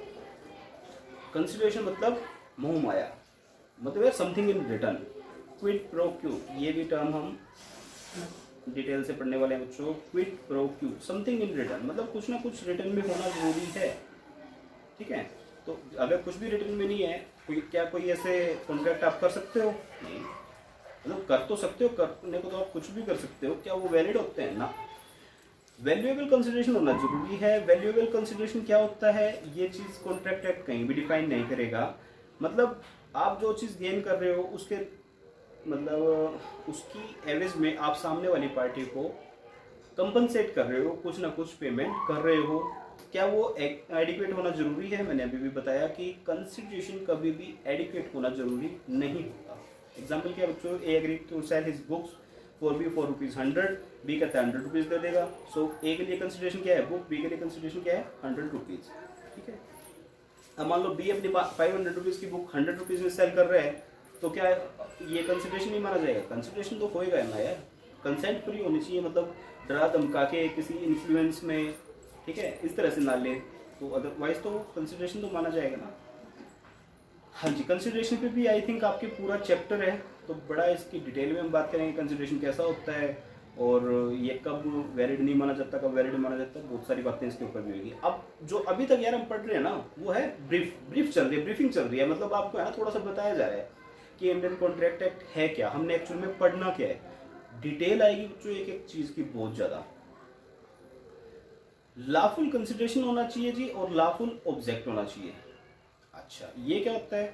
कंसिडरेशन मतलब मोह माया, मतलब यार something in return, quid pro Q, ये भी टर्म हम डिटेल से पढ़ने वाले हैं बच्चों। Quid pro Q, something in return मतलब कुछ ना कुछ रिटर्न में होना जरूरी है। ठीक ठीक है। तो अगर कुछ भी रिटर्न में नहीं है, क्या कोई ऐसे कॉन्ट्रैक्ट आप कर सकते हो? नहीं। मतलब कर तो सकते हो, करने को तो आप कुछ भी कर सकते हो, क्या वो वैलिड होते हैं? ना। वैल्यूएबल कंसिडरेशन होना जरूरी है। वैल्यूएबल कंसिडरेशन क्या होता है? ये चीज़ कॉन्ट्रैक्ट एक्ट कहीं भी डिफाइन नहीं करेगा। मतलब आप जो चीज़ गेन कर रहे हो उसके मतलब उसकी एवरेज में आप सामने वाली पार्टी को कंपनसेट कर रहे हो, कुछ ना कुछ पेमेंट कर रहे हो। क्या वो एडिक्वेट होना जरूरी है? मैंने अभी भी बताया कि कंसिडरेशन कभी भी एडिक्वेट होना जरूरी नहीं होता। एग्जाम्पल क्या बच्चों? A agree to sell his books for B for ₹100, B कहता है 100 रुपीज़ दे देगा। सो ए के लिए कंसिडरेशन क्या है? बुक। बी के लिए कंसिडरेशन क्या है? 100 रुपीज़। ठीक है। अब मान लो बी अपनी 500 रुपीज़ की बुक 100 रुपीज़ में सेल कर रहा है, तो क्या ये कंसिडरेशन नहीं माना जाएगा? कंसिडरेशन तो होएगा ना यार। कंसेंट फ्री होनी चाहिए, मतलब डरा धमका के किसी इन्फ्लुएंस में, ठीक है, इस तरह से ना ले, तो अदरवाइज तो कंसिडरेशन तो माना जाएगा ना। हाँ जी, कंसिडरेशन पे भी आई थिंक आपके पूरा चैप्टर है, तो बड़ा इसकी डिटेल में हम बात करेंगे कंसिडरेशन कैसा होता है और ये कब वैलिड नहीं माना जाता, कब वैलिड माना जाता है, बहुत सारी बातें इसके ऊपर भी होगी। अब जो अभी तक यार हम पढ़ रहे हैं ना, वो है ब्रीफ चल रही है, ब्रीफिंग चल रही है, मतलब आपको है ना थोड़ा सा बताया जा रहा है कि इंडियन कॉन्ट्रैक्ट एक्ट है क्या, हमने एक्चुअल में पढ़ना क्या है। डिटेल आएगी बच्चों एक एक चीज की बहुत ज्यादा। लॉफुल कंसिडरेशन होना चाहिए जी, और लॉफुल ऑब्जेक्ट होना चाहिए। अच्छा, ये क्या होता है?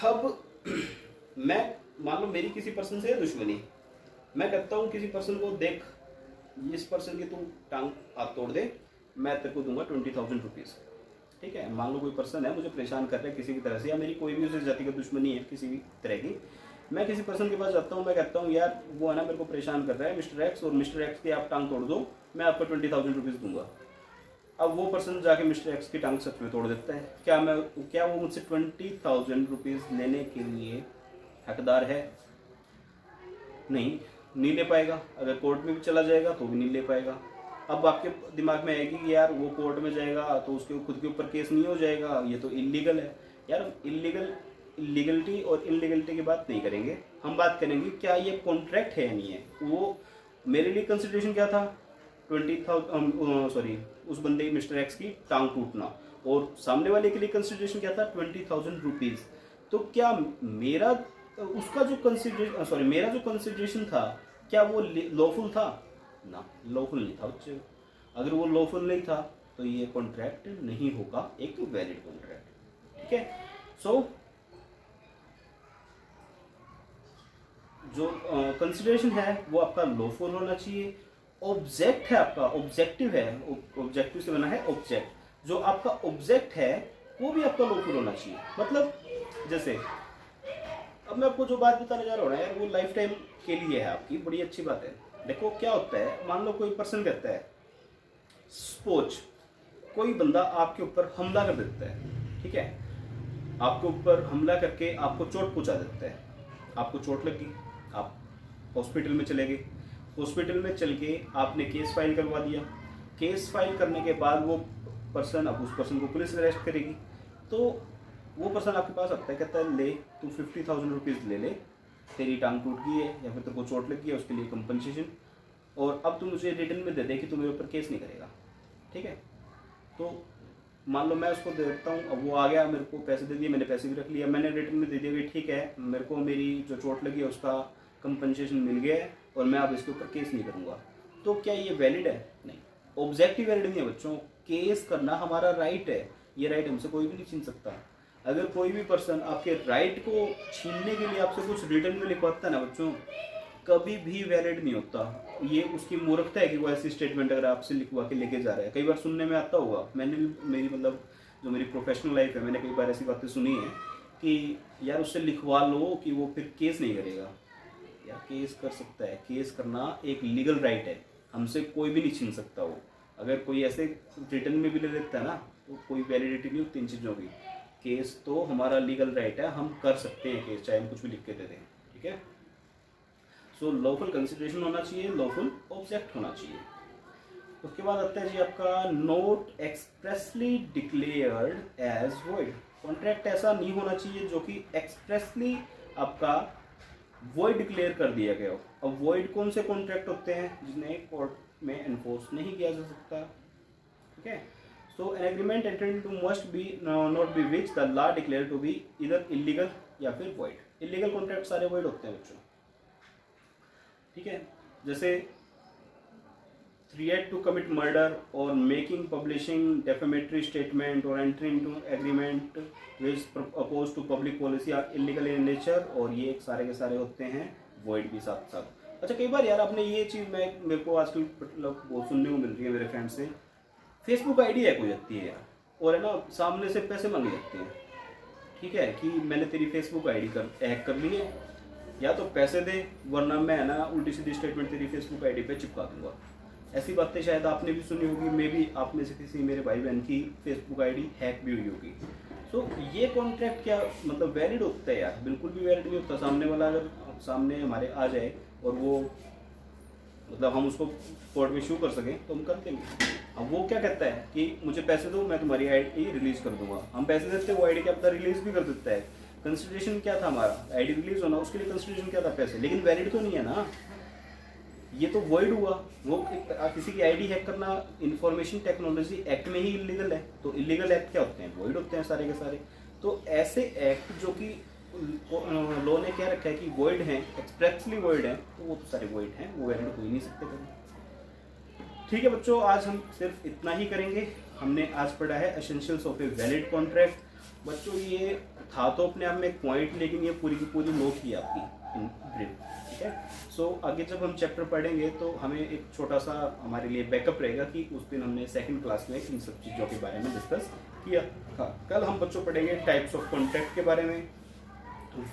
अब मैं मान लो मेरी किसी पर्सन से है दुश्मनी, मैं कहता हूँ किसी पर्सन को, देख इस पर्सन की तू टांग हाथ तोड़ दे, मैं तेरे को दूंगा 20,000 रुपीज़। ठीक है। मान लो कोई पर्सन है मुझे परेशान कर रहा है किसी भी तरह से, या मेरी कोई भी उसे जाति का दुश्मनी है किसी भी तरह की, मैं किसी पर्सन के पास जाता हूँ, मैं कहता हूँ यार वो है ना मेरे को परेशान कर रहा है मिस्टर एक्स, और मिस्टर एक्स की आप टांग तोड़ दो, मैं आपको 20,000 रुपीज़ दूंगा। अब वो पर्सन जाके मिस्टर एक्स की टांग सच में तोड़ देता है, क्या वो मुझसे 20,000 रुपीज़ लेने के लिए हकदार है? नहीं ले पाएगा। अगर कोर्ट में भी चला जाएगा तो भी नहीं ले पाएगा। अब आपके दिमाग में आएगी कि यार वो कोर्ट में जाएगा तो उसके खुद के ऊपर केस नहीं हो जाएगा, ये तो इलीगल है। यार इलीगलिटी और इलीगलिटी की बात नहीं करेंगे, हम बात करेंगे क्या ये कॉन्ट्रैक्ट है या नहीं है। वो मेरे लिए कंसिडरेशन क्या था? 20,000 सॉरी, उस बंदे मिस्टर एक्स की टांग टूटना, और सामने वाले के लिए कंसिडरेशन क्या था? 20,000 रुपीज़। तो क्या मेरा उसका जो कंसिडरेशन मेरा जो कंसिडरेशन था, क्या वो लॉफुल था? ना, लॉफुल नहीं था बच्चे। अगर वो लॉफुल नहीं था तो ये कॉन्ट्रैक्ट नहीं होगा एक वैलिड कॉन्ट्रैक्ट। ठीक है। सो जो कंसिडरेशन है वो आपका लॉफुल होना चाहिए। ऑब्जेक्ट है आपका, ऑब्जेक्टिव है, ऑब्जेक्टिव से बना है ऑब्जेक्ट, जो आपका ऑब्जेक्ट है वो भी आपका लॉफुल होना चाहिए। मतलब जैसे अब मैं आपको जो बात बताने जा रहा हूँ ना यार, वो लाइफ टाइम के लिए है आपकी, बड़ी अच्छी बात है। देखो क्या होता है, मान लो कोई पर्सन कहता है, सपोज कोई बंदा आपके ऊपर हमला कर देता है, ठीक है, आपके ऊपर हमला करके आपको चोट पहुंचा देता है, आपको चोट लगी, आप हॉस्पिटल में चले गए, हॉस्पिटल में चल के आपने केस फाइल करवा दिया, केस फाइल करने के बाद वो पर्सन, अब उस पर्सन को पुलिस अरेस्ट करेगी, तो वो पर्सन आपके पास आता है, कहता है ले तू 50,000 रुपीज़ ले ले, तेरी टांग टूट गई है या फिर तेरे को चोट लगी है, उसके लिए कंपनसेशन, और अब तू मुझे रिटर्न में दे दे कि तू मेरे ऊपर केस नहीं करेगा। ठीक है। तो मान लो मैं उसको दे देता हूँ, अब वो आ गया, मेरे को पैसे दे दिए, मैंने पैसे भी रख लिया, मैंने रिटर्न में दे दिया कि ठीक है मेरे को मेरी जो चोट लगी है उसका कंपनसेशन मिल गया है और मैं अब इसके ऊपर केस नहीं करूँगा। तो क्या ये वैलिड है? नहीं, ऑब्जेक्टिव वैलिड नहीं है बच्चों। केस करना हमारा राइट है, ये राइट हमसे कोई भी नहीं छीन सकता। अगर कोई भी पर्सन आपके राइट को छीनने के लिए आपसे कुछ रिटर्न में लिखवाता है ना बच्चों, कभी भी वैलिड नहीं होता। ये उसकी मूर्खता है कि वो ऐसी स्टेटमेंट अगर आपसे लिखवा के लेके जा रहा है। कई बार सुनने में आता होगा, मैंने भी मेरी मतलब जो मेरी प्रोफेशनल लाइफ है, मैंने कई बार ऐसी बातें सुनी है कि यार उससे लिखवा लो कि वो फिर केस नहीं करेगा। यार केस कर सकता है, केस करना एक लीगल राइट है, हमसे कोई भी नहीं छीन सकता वो। अगर कोई ऐसे रिटर्न में भी ले लेता है ना, तो कोई वैलिडिटी नहीं होती इन चीज़ों की। केस तो हमारा लीगल राइट है, हम कर सकते हैं केस, चाहे हम कुछ भी लिख के दे दें। ठीक है। सो लॉफुल कंसिडरेशन होना चाहिए, लॉफुल ऑब्जेक्ट होना चाहिए। उसके बाद आता है जी आपका not expressly declared as void. Contract ऐसा नहीं होना चाहिए जो कि एक्सप्रेसली आपका वॉइड डिक्लेयर कर दिया गया हो। अब वॉइड कौन से कॉन्ट्रैक्ट होते हैं? जिन्हें कोर्ट में एनफोर्स नहीं किया जा सकता। ठीक है। So an agreement entered into must be not be which the law declare to be either illegal या फिर वॉइड। इलीगल कॉन्ट्रैक्ट सारे वॉइड होते हैं बच्चों, ठीक है। जैसे threat to commit murder or making publishing defamatory statement or entering into agreement which oppose to public policy are illegal in nature, और ये सारे के सारे होते हैं void भी साथ साथ। अच्छा कई बार यार आपने ये चीज़ मेरे को आजकल मतलब बहुत सुनने को मिल रही है मेरे फ्रेंड से, फेसबुक आईडी हैक हो जाती है यार, और है ना सामने से पैसे मांगे जाते हैं, ठीक है, कि मैंने तेरी फेसबुक आईडी हैक कर ली है, या तो पैसे दे वरना मैं है ना उल्टी सीधी स्टेटमेंट तेरी फेसबुक आईडी पे चिपका दूंगा। ऐसी बातें शायद आपने भी सुनी होगी, मे भी आप में से किसी मेरे भाई बहन की फेसबुक आईडी हैक भी हुई होगी। सो ये कॉन्ट्रैक्ट क्या मतलब वैलिड होता है यार? बिल्कुल भी वैलिड नहीं होता। सामने वाला अगर सामने हमारे आ जाए और वो मतलब हम उसको कोर्ट में इशू कर सकें तो हम कर देंगे। अब वो क्या कहता है कि मुझे पैसे दो मैं तुम्हारी आईडी रिलीज कर दूंगा, हम पैसे देते हैं वो आईडी क्या पता रिलीज भी कर देता है। कंसिडरेशन क्या था हमारा, आईडी रिलीज होना, उसके लिए कंसिडरेशन क्या था, पैसे, लेकिन वैलिड तो नहीं है ना, ये तो वॉइड हुआ। वो किसी की आईडी हैक करना इंफॉर्मेशन टेक्नोलॉजी एक्ट में ही इलीगल है, तो इलीगल एक्ट क्या होते हैं, वॉइड होते हैं सारे के सारे। तो ऐसे एक्ट जो कि लॉ ने क्या रखा है कि वॉइड हैं, एक्सप्रेसली वॉइड हैं, तो वो तो सारे वॉइड हैं, वो वैलिड हो ही नहीं सकते कभी। ठीक है बच्चों, आज हम सिर्फ इतना ही करेंगे। हमने आज पढ़ा है essentials of a valid contract. बच्चों ये था तो अपने आप में एक पॉइंट, लेकिन ये पूरी की पूरी नो की आपकी इन ब्रीफ, ठीक है। सो आगे जब हम चैप्टर पढ़ेंगे तो हमें एक छोटा सा हमारे लिए बैकअप रहेगा कि उस दिन हमने सेकंड क्लास में इन सब चीज़ों के बारे में डिस्कस किया था। कल हम बच्चों पढ़ेंगे टाइप्स ऑफ कॉन्ट्रैक्ट के बारे में,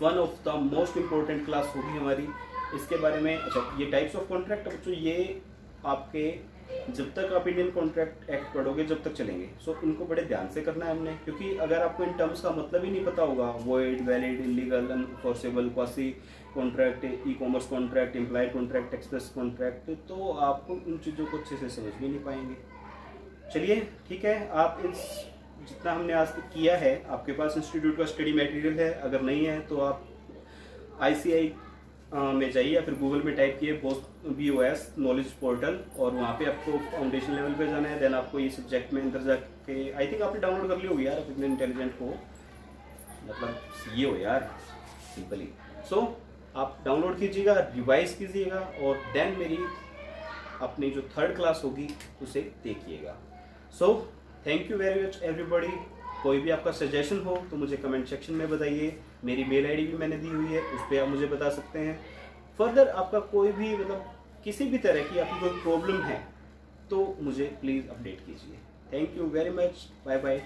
one of the most important class होगी हमारी इसके बारे में। अच्छा ये टाइप्स ऑफ कॉन्ट्रैक्ट बच्चों ये आपके जब तक आप इंडियन कॉन्ट्रैक्ट एक्ट पढ़ोगे जब तक चलेंगे। सो इनको बड़े ध्यान से करना है हमने, क्योंकि अगर आपको इन टर्म्स का मतलब ही नहीं पता होगा, void, valid, illegal, unenforceable, quasi contract, e commerce contract, implied contract, express contract, तो आपको उन चीज़ों को अच्छे से समझ भी नहीं पाएंगे। चलिए ठीक है, आप इस जितना हमने आज तक किया है, आपके पास इंस्टीट्यूट का स्टडी मटेरियल है, अगर नहीं है तो आप ICI में जाइए या फिर गूगल में टाइप किए BOS नॉलेज पोर्टल, और वहाँ पे आपको फाउंडेशन लेवल पे जाना है। देन आपको ये सब्जेक्ट में अंदर जाके, आई थिंक आपने डाउनलोड कर ली होगी यार, आप इतने इंटेलिजेंट हो, मतलब ये हो यार सिंपली। सो आप डाउनलोड कीजिएगा, रिवाइज कीजिएगा, और देन मेरी अपनी जो थर्ड क्लास होगी उसे देखिएगा। So thank you very much everybody. कोई भी आपका सजेशन हो तो मुझे कमेंट सेक्शन में बताइए, मेरी मेल आईडी भी मैंने दी हुई है, उस पर आप मुझे बता सकते हैं। फर्दर आपका कोई भी मतलब किसी भी तरह की आपकी कोई प्रॉब्लम है तो मुझे प्लीज़ अपडेट कीजिए। Thank you very much, bye bye.